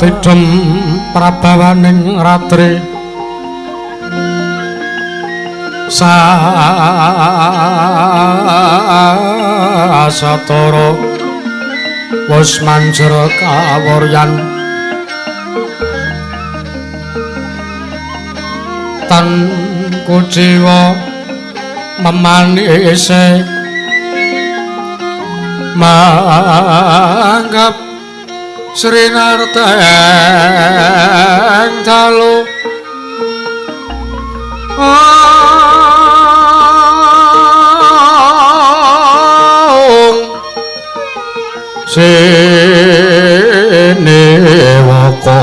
Tidem prabawaning ratri satara wis manjer kaworyan tan kuciwa memanise manggap Sri Narteng dalu Sinewaka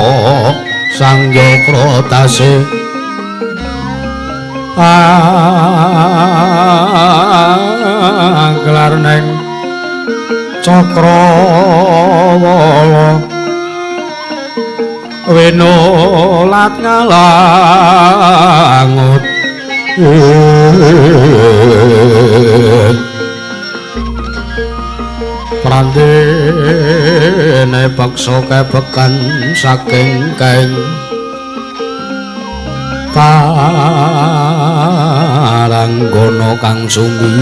Sang Yogratase gelar neng Cakrawala winolat ngalangut prandene baksa kebekan saking keng paranggana kang sumi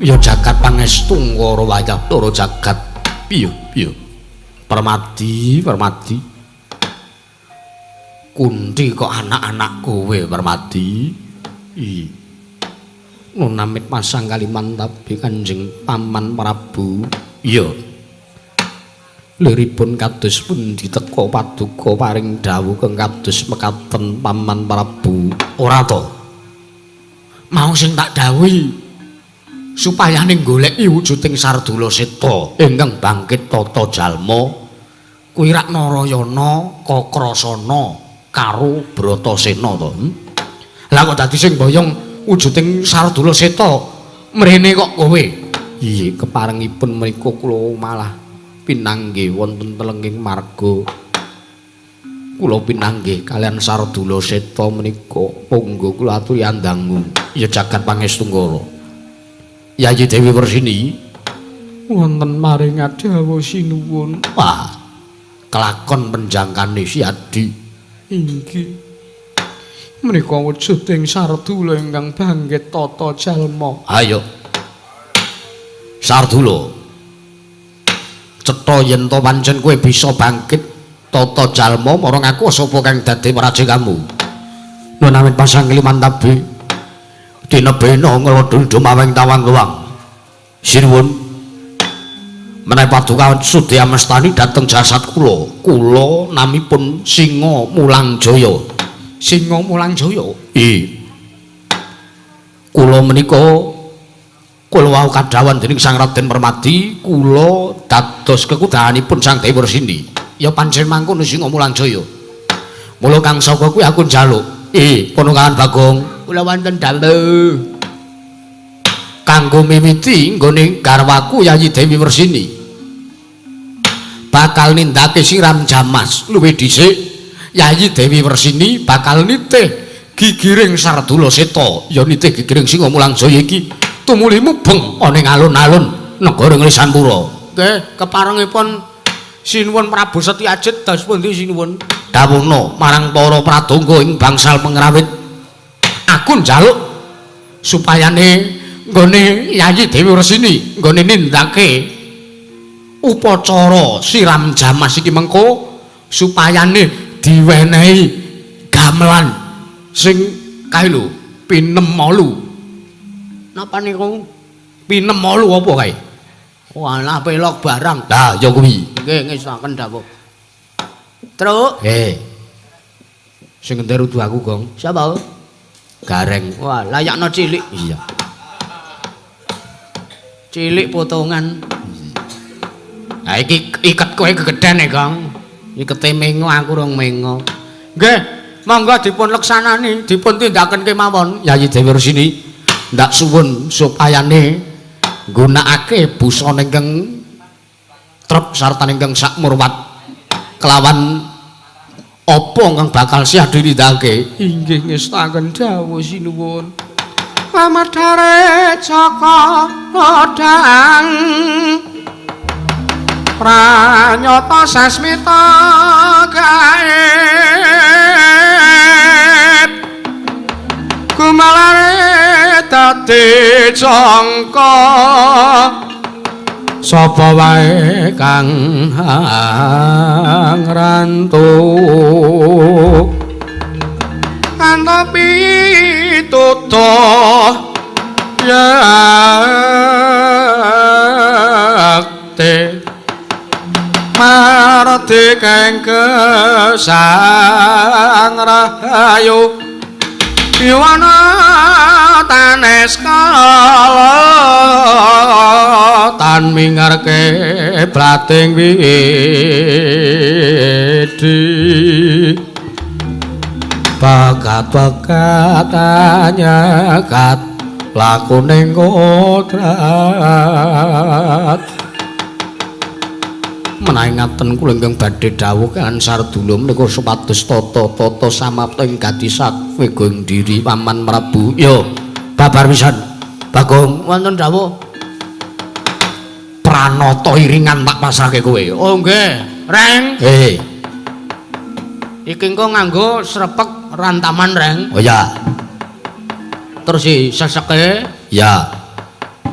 ya jagat pangestu ngara wayah loro jagat piye Permadi kundi kok anak-anak kowe Permadi nunamit pasang Kalimantabi Kanjeng Paman Prabu iya liripun kados pundi teka paduka paring dawuh keng kados mekaten Paman Prabu ora to mau sing tak dawuhi supaya ning goleki wujuding Sardula Seta ingkang bangkit tata jalma kuwi rak Narayana Kakrasana karo Bratasena to lha kok dadi sing boyong wujuding Sardula Seta mrene kok kowe iya keparengipun menika kula malah pinanggih wonten telenging marga kula pinanggih kalian Sardula Seta menika monggo kula aturi andangu ya jagat pangestu ngara Yayi Dewi Wersini wonten maring adhawa sinuwun wah kelakon penjangkane Siadi inggih menika wujuding Sardula ingkang bangkit tata jalma ayo Sardula cetha yen to pancen kowe bisa bangkit tata jalma marang aku sapa kang dadi praja kamu nun amit pasang Kalimantabi dina bena nglodhundhum aweng tawang luwang sinuwun menawi paduka Sudya Mestani dhateng jasad kula namipun Singa Mulangjaya kula menika kula wau kadhawan dening Sang Raden Permadi kula dados kekudahanipun Sang Dewi Resini. Ya pancen mangkono Singa Mulanjaya. Mula kang saka kuwi aku njaluk. Ponokawan Bagong, kula wonten dalu. Kanggo miwiti nggone garwaku Yayi Dewi Resini. Bakal nindake siram jamas luwih dhisik. Yayi Dewi Resini bakal nitih gigiring Sardula Seta, ya nitih gigiring Singa Mulanjaya iki tumuli mubeng ana ing alun-alun negara Ngrisanpura. Nggih, keparengipun sinuwun Prabu Setyajid dados pundi sinuwun? Dawuhna marang para pradonga ing bangsal pengrawit. Aku njaluk supayane nggone Yayi Dewi Resini nggone nindake upacara siram jamas iki mengko supayane diwenehi gamelan sing kae lho pinemolu. Napa niku? Pinemolu apa kae? Walah pelok barang. Lah ya kuwi. Nggih ngesaken dawuh. Truk. Sing ngenter udu aku, Gong. Sapa? Gareng. Wah, layakno cilik. Iya. Cilik potongan. Nah iki iket kowe gegeden e, Gong. Ikete mengo aku rong mengo. Nggih, monggo dipun leksanani, dipun tindaken kemawon. Yayi Dewi Resini ndak suwun supayane nggunakake busana ingkang trep sarta ingkang sakmurwat kelawan apa kang bakal siah dinindakake. Inggih ngestaken dawuh sinuwun. Pamadhare Jaka Lodang pranyata sasmita gaib gumalare dadi jangka sapa wae kang ngrantuk kanthi pitutuh yakti marti kang kesang rahayu yuwana tanes kala tan mingarke prating widi bakat-bakat anyakat lakuning kodrat menawi ngaten kula ingkang badhe dawuh kan Sardula menika supados tata-tata samapta ing gati sakwega diri Paman Prabu. Yo, babar pisan. Bagong Wonten dawuh pranata iringan tak pasrahke kowe. oh nggih, Reng. Iki engko nganggo srepek rantaman, Reng. Oh ya. Terus seseke Ya.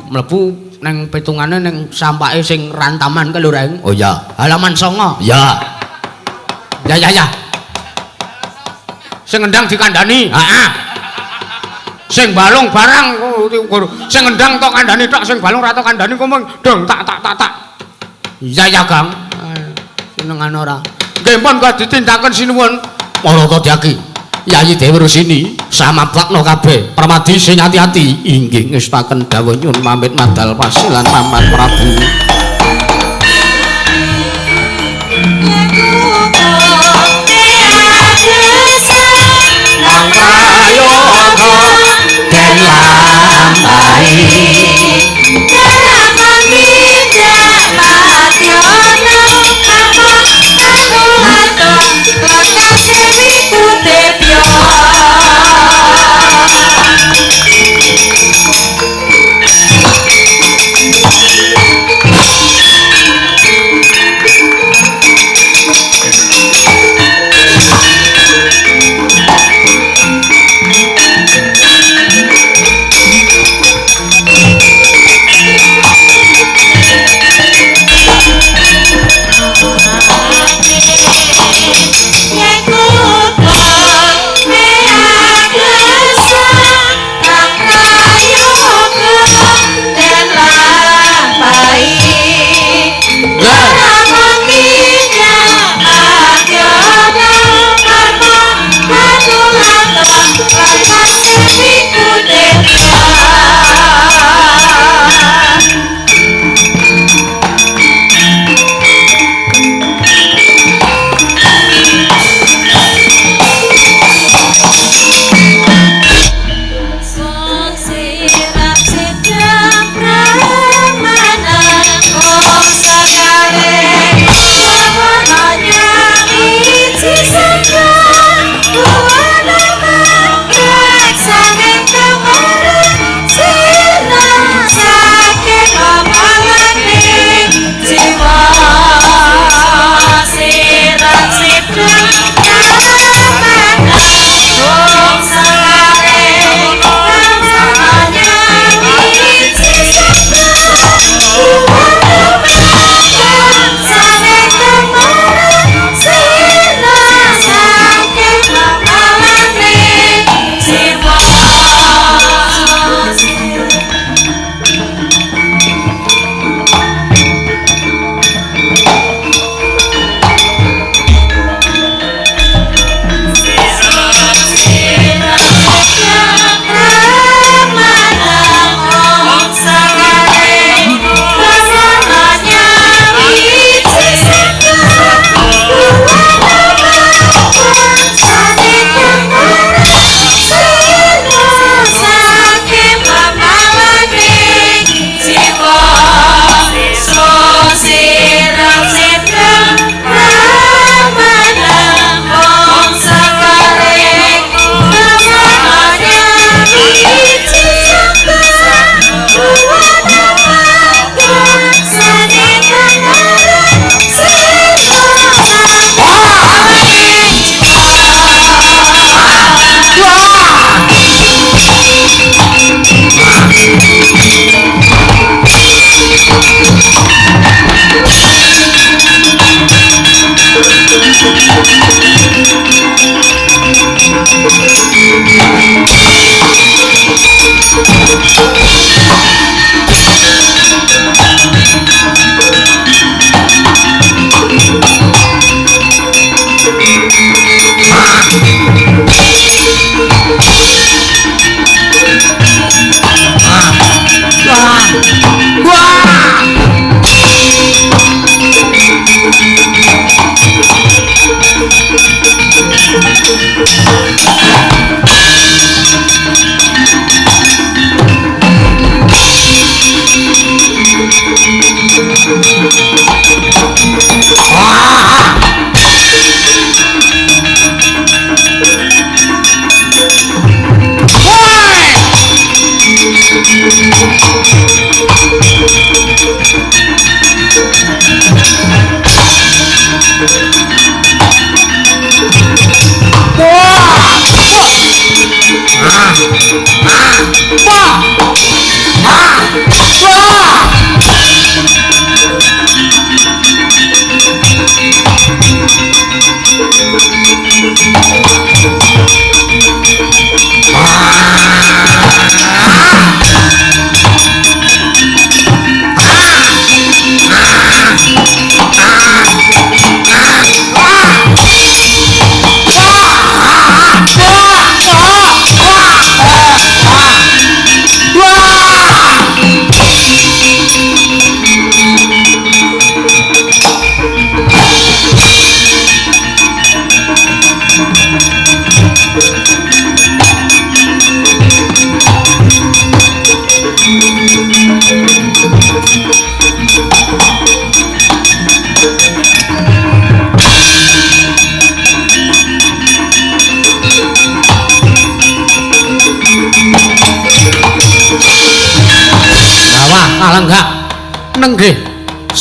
mlebu neng petungane neng sampake sing rantaman ka lho, Reng. Oh ya. Halaman 9. Ya. Ya. Sing ngendang dikandani. Heeh. Sing balung barang sing ngendang tok kandhani tok, sing balung ra tok kandhani kok mung dong tak. Iya, Kang. Senengan ora. Nggih pun kok ditindakan sinuwun. Marata Dyaki. Yayi Dewi Resini samaplakna kabeh. Permadi sing ati-ati. Inggih ngestaken dawuh nyuwun pamit madal pasilan Paman Prabu.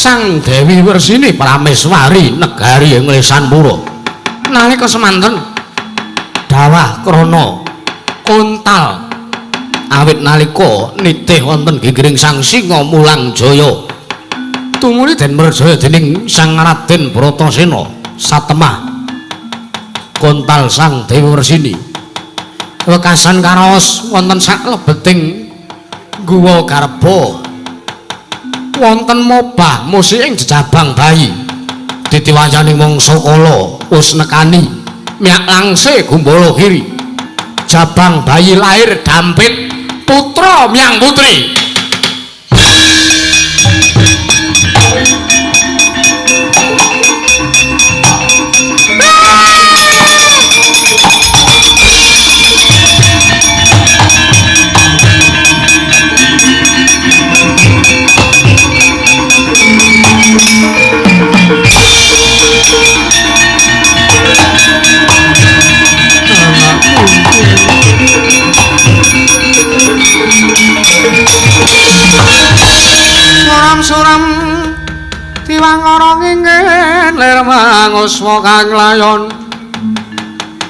Sang Dewi Wersini Prameswari negari ing Lesanpura nalika semanten dawah krana kontal awit nalika nitih wonten ginggiring Sang Singa Mulang Jaya tumuli den merjaya dening Sang Raden Bratasena satemah kontal Sang Dewi Wersini wekasan karaos wonten saklebeting guwa garba wonten mobah musik ing jejabang bayi ditiwayaning mangsa kala wis nekani miak langse gumbala kiri jabang bayi lahir dampit putra miang putri suram tiwang ora ngingen lir manguswa kang layon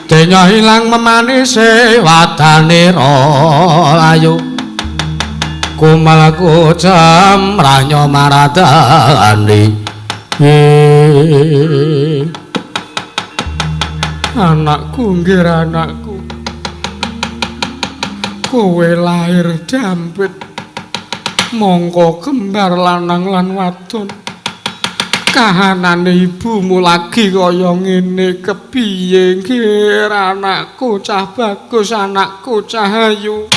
denya ilang memanise wadane layu kumalku jam ranyo maradani anakku nggih anakku kowe lahir dampit mongko kembar lanang lan wadon kahanane ibumu lagi kaya ngene kepiye nggih anakku cah bagus anakku cahayu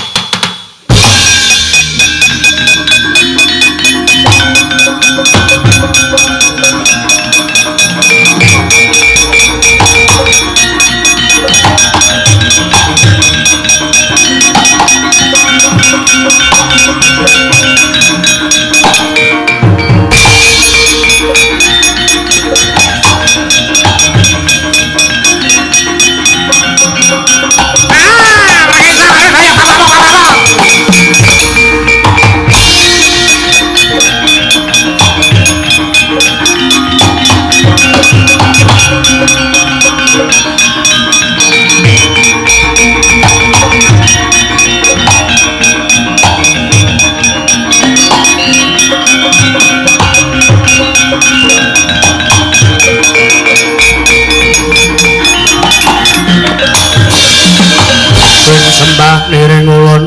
sembah niring ulun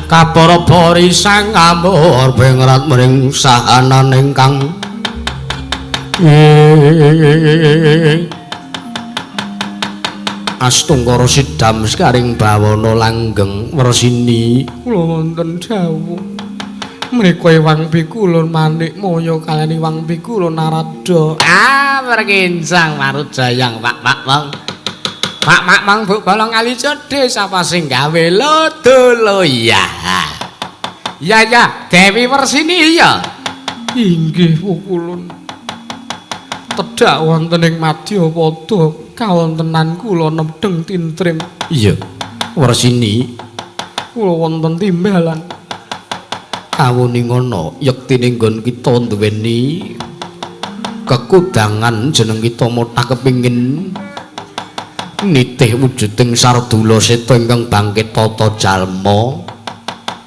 kapara-pari sang amur bengrat mring sahanan ingkang Astungkara sidam sekaring bawana langgeng Wersini kula wonten dawuh mriku Iwang Pikulun Manik Maya kaliyan Iwang Pikulun Narada perkincang marujayang Pak Wong Pak Mang Bu Bolong Ali Codhe sapa sing gawe lodolo ya. Ya Dewi Wersini ya. Inggih Pukulun. Tedhak wonten ing Madyapada kawontenan kula nedeng tintrim. Iya. Wersini kula wonten timbalan. Kawuningono yektine nggon kita duweni kekudangan jeneng kita mota kepingin nitih wujuding Sardula Seta ingkang bangkit tata jalma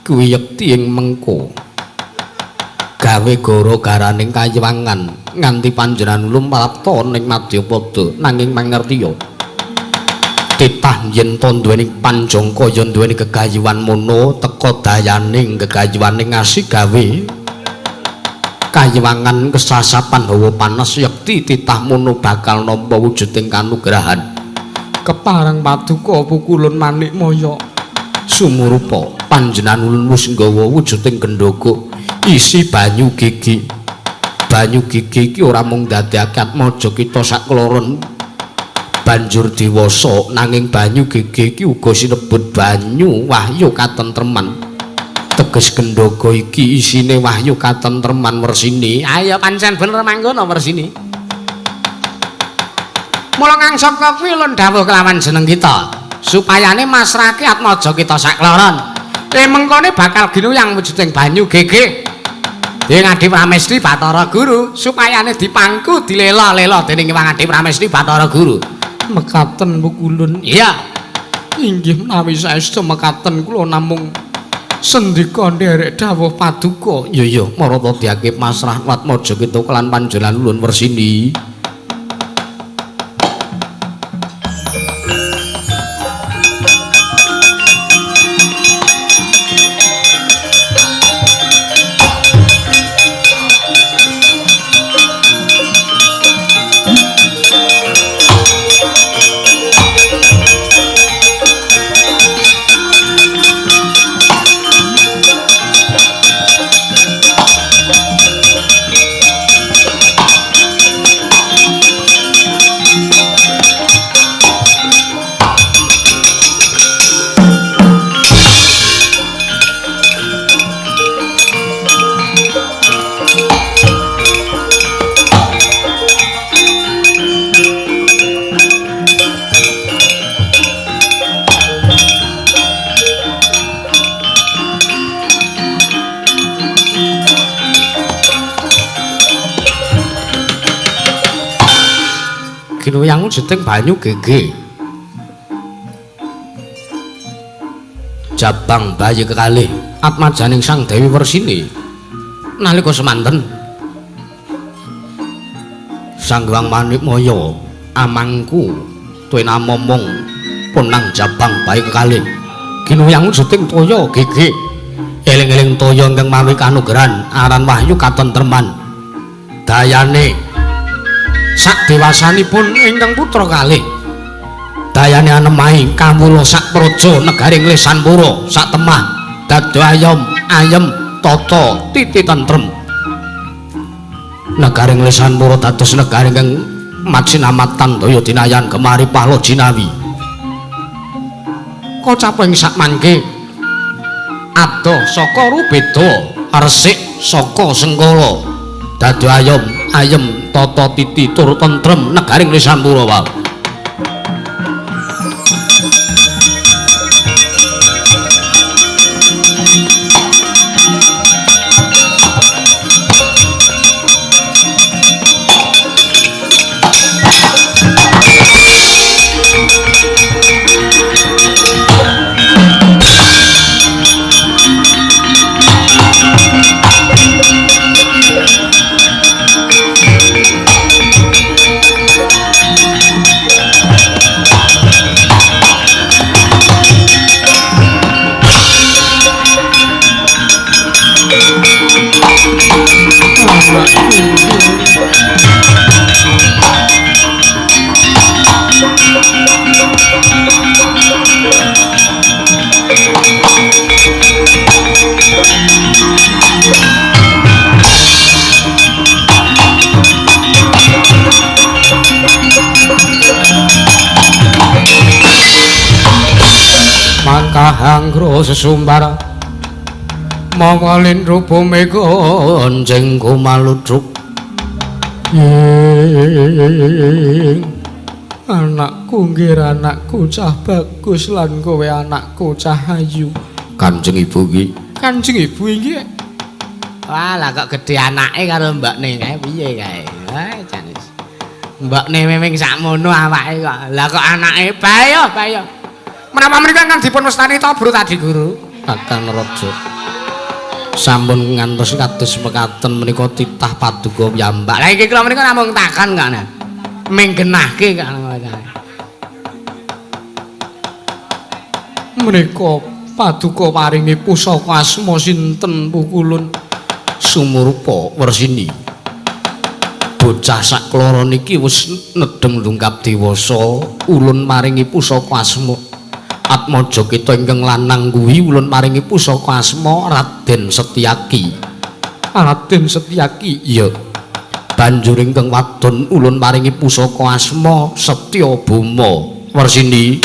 kuwi yekti ing mengko gawe gara-garaning kayiwangan nganti panjenengan lumrapta ning Madyapada nanging mangertiya titah yen to duweni panjangka ya duweni gegayuhan mono teka dayaning gegayuhaning ngasih gawe kayiwangan kesasapan hawa panas yekti titah mono bakal nampa wujuding kanugrahan keparang paduka Pukulun Manik Maya sumurupa panjenengan ulun wis nggawa wujuding gendhoga isi banyu gigi iki ora mung dadekake atmaja kita sakloron banjur dewasa nanging banyu gigi iki uga sinebut banyu wahyu katentreman teges gendhoga iki isine wahyu katentreman Wersini ayo pancen bener mangkono Wersini mula ngangsaka kuwi lho dawuh kelawan jeneng kita supayane masrake atmaja kita sakloron mengkone bakal ginuyang wujuding banyu gegeh Dening Adi Pramesti Bathara Guru supayane dipangku dilela-lela dening Hyang Adi Pramesti Bathara Guru. Mekaten Pukulun. Iya. Inggih menawi saestu mekaten kula namung sendika nderek dawuh paduka. Iya marata diakip masrah Watmaja kita kelan panjenengan Ulun Wersini. Kinuyang jeding banyu gege. Jabang bayi kekalih atmajaning Sang Dewi Wersini. Nalika semanten Sang Hyang Manikmaya amangku tuwin amomong punang jabang bayi kekalih. Kinuyang jeding toya gege. Eling-eling toya ingkang mawi kanugrahan aran wahyu katentreman. Dayane sak dewasanipun ingkang putra kalih dayane anemahi kawula sak praja negaring Lesanpura sak temah dadi ayem tata titi tentrem negaring Lesanpura dados negari ingkang majinamatan daya dinayan gemari pahla jinawi kocaping sak mangke ado saka rubeda resik saka sengkala dadi ayem tata titi tur tentrem negaring Lesanpura wae. Mangkahangro sesumbar mawalin rupa mega anjing kumaludruk anakku nggih anakku cah bagus lan kowe anakku cah ayu. Kanjeng Ibu iki. Kanjeng Ibu iki. Wah, lah kok gedhe anake karo mbakne kae piye kae. Ha janis. Mbakne memeng sakmono awake kok. Lah kok anake bae. Menapa menika kang dipun wastani ta Bro Tadi Guru? Kakang Raja. Sampun ngantos kados mekaten menika titah paduka piyambak. Lah iki kula menika namung takon kok. Menggenahke kok. Menika paduka paringi pusaka asma sinten Pukulun? Sumurupa Wersini. Bocah sakloro niki wis nedhem ndungkap dewasa, ulun maringi pusaka asma. Atmaja kita ingkang lanang kuwi ulun maringi pusaka asma Raden Setyaki. Raden Setyaki. Iya. Banjur ingkang wadon ulun maringi pusaka asma Setyabama. Wersini.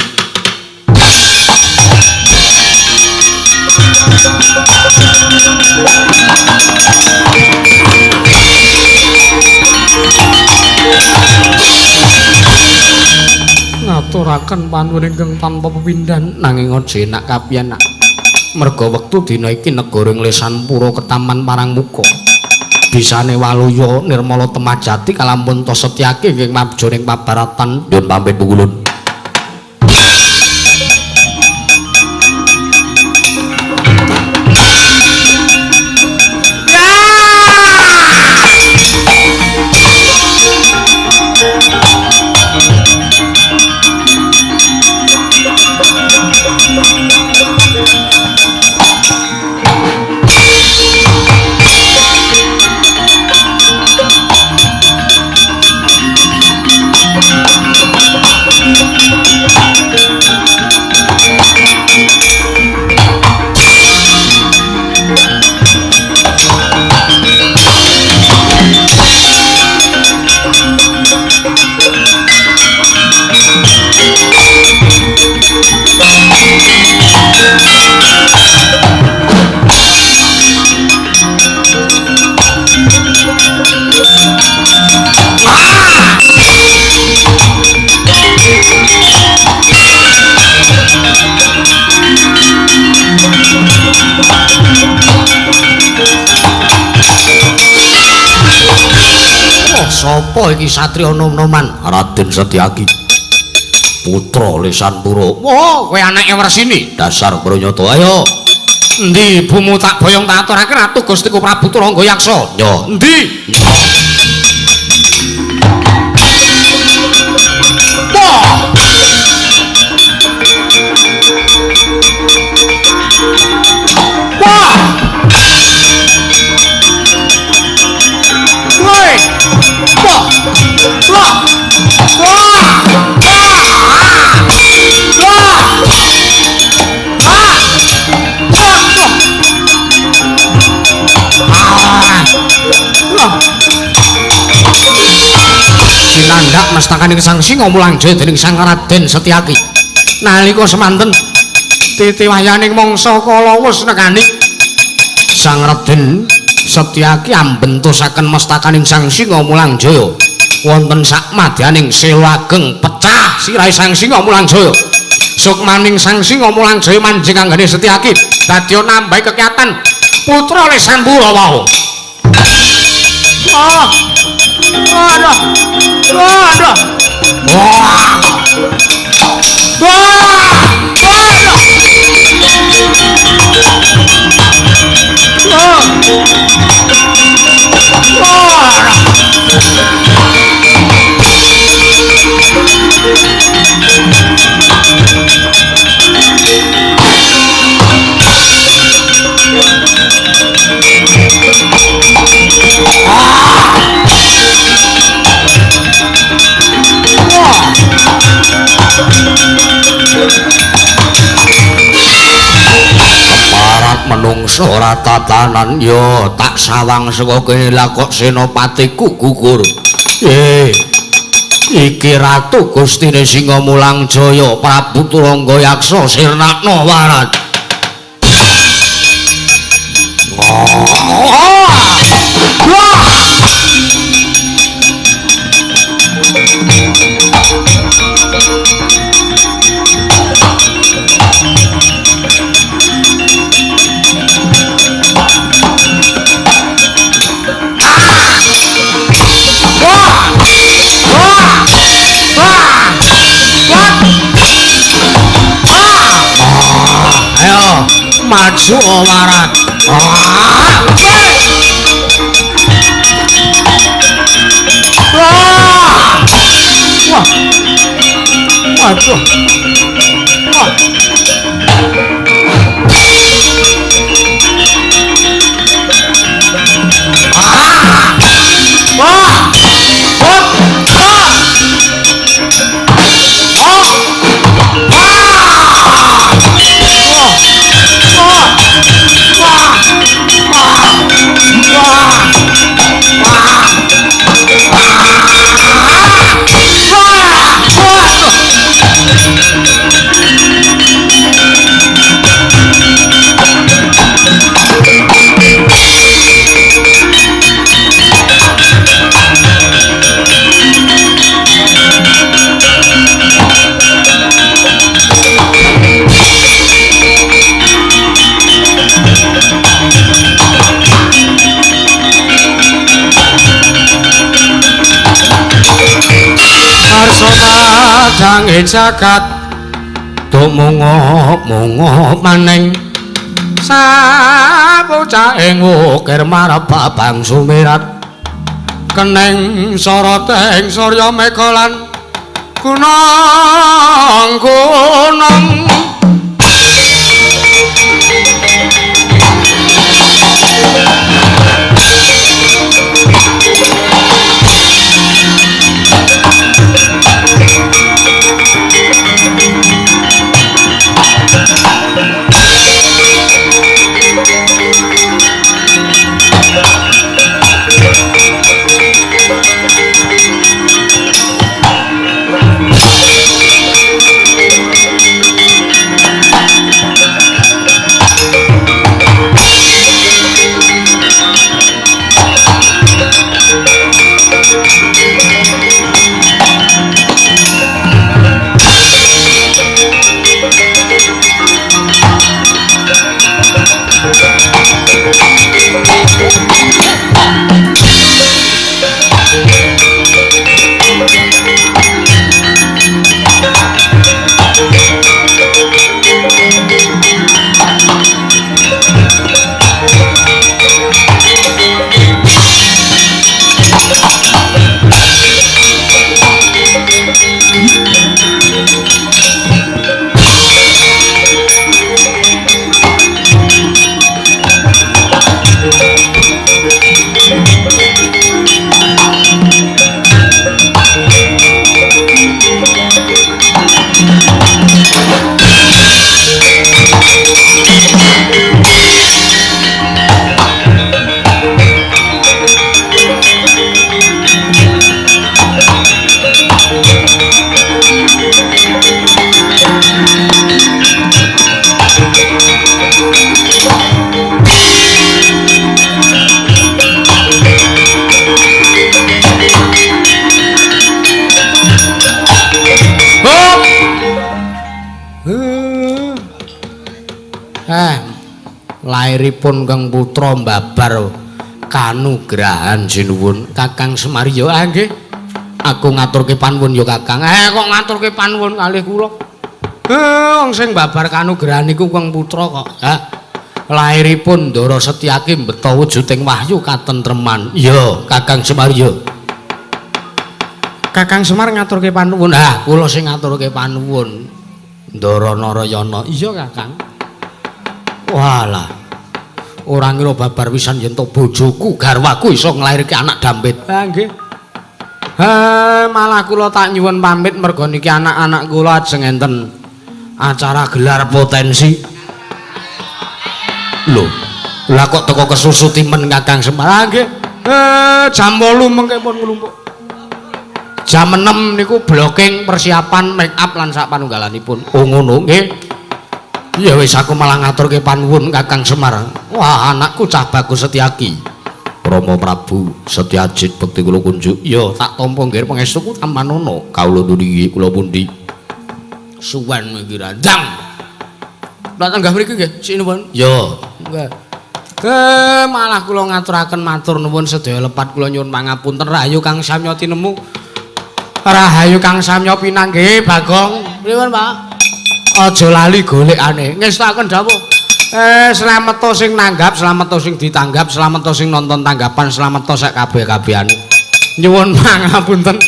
Ngaturaken panuwun ingkang tanpa pepindhan nanging aja enak kapian nak. Merga wektu dina iki negara Lesanpura ketaman Parangmuka. desane Waluya Nirmala Temajati kalampun to setyake ing mabjoning pabaratan nyun pamit pukulun. Sapa iki satriya nom-noman? Raden Setyaki putra Lesanpura. Wah, kowe anake Wresini. Dasar Pranyata, ayo. Endi ibumu tak boyong tak aturake Ratu Gustiku Prabu Turangga Yaksa? Yo, Endi? Wah! Wah! Woi! Wah! Wah! Wah! Sinandhak mastakaning Sang Singa Mulangjaya dening Sang Raden Setyaki. Nalika semanten titiwayaning mangsa kala wus nekani Sang Raden Setyaki ambentusaken mastakaning Sang Singa Mulangjaya wonten sakmadyaning sela ageng pecah sirahe Sang Singa Mulangjaya. Sukmaning Sang Singa Mulangjaya manjing anggane Setyaki dadi nambahi kekiyatan putra Lesanpura wau. Aduh. Aduh. Wah. Parat menungso ora tatanan yo tak sawang saka kene lah kok senopatiku gugur. Iki Ratu Gustine Singa Mulangjaya Prabu Turangga Yaksa sirnakna warat. Maju warat. Wah. Waduh. Wah. Sange jagat tumungop-mungop maning sabocah ing ukir marep babang sumirat keneng soroteng Surya Mega lan gunung-gunung lairipun Kang Putra mbabar kanugrahan sinuwun Kakang Semar ya nggih aku ngaturke panuwun ya Kakang kok ngaturke panuwun kalih kula wong sing mbabar kanugrahan niku Kang Putra kok lairipun Ndara Setyaki mbeta wujuding wahyu katentreman ya Kakang Semar ya Kakang Semar ngaturke panuwun kula sing ngaturke panuwun Ndara Narayana iya Kakang walah ora ngira babar wisan yen to bojoku garwaku iso nglairke anak dampit nggih malah kula tak nyuwun pamit merga niki anak-anak kula ajeng enten acara gelar potensi lho lah kok teko kesusu timen Kakang Semar nggih jam 8 mengke pun nglumpuk jam 6 niku blocking persiapan make up lan sak panunggalanipun ngono nggih ya wis aku malah ngaturke panuwun Kakang Semar. Wah, anakku cah bagus Setyaki. Rama Prabu Setyajid bekti kula kunjuk. Ya, tak tampa nggih pangestuku tamanono. Kawula nuli kula pundi. Suwan mriki randang. Lah tanggah mriki nggih, sinuwun. Ya. Nggih. Malah kula ngaturaken matur nuwun sedaya lepat kula nyuwun pangapunten rahayu Kang Samya tinemu. Rahayu Kang Samya pinanggih Bagong. Pripun, Pak? Aja lali golekane ngestaken dawuh slamet to sing nanggap slamet to sing ditanggap slamet to sing nonton tanggapan slamet to sak kabeh-kabehane nyuwun pangapunten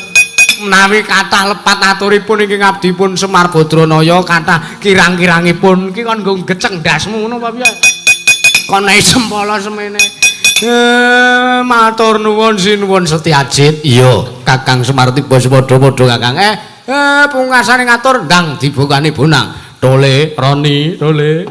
menawi kathah lepat aturipun ingkang abdipun Semar Badranaya kathah kirang-kirangipun iki kon nggo geceng ndasmu ngono apa piye kon nek sempala semene matur nuwun sinuwun Setyajid iya Kakang Semar tiba padha-padha Kakang pungkasane ngatur ndang dibukani bonang Tole Roni Tole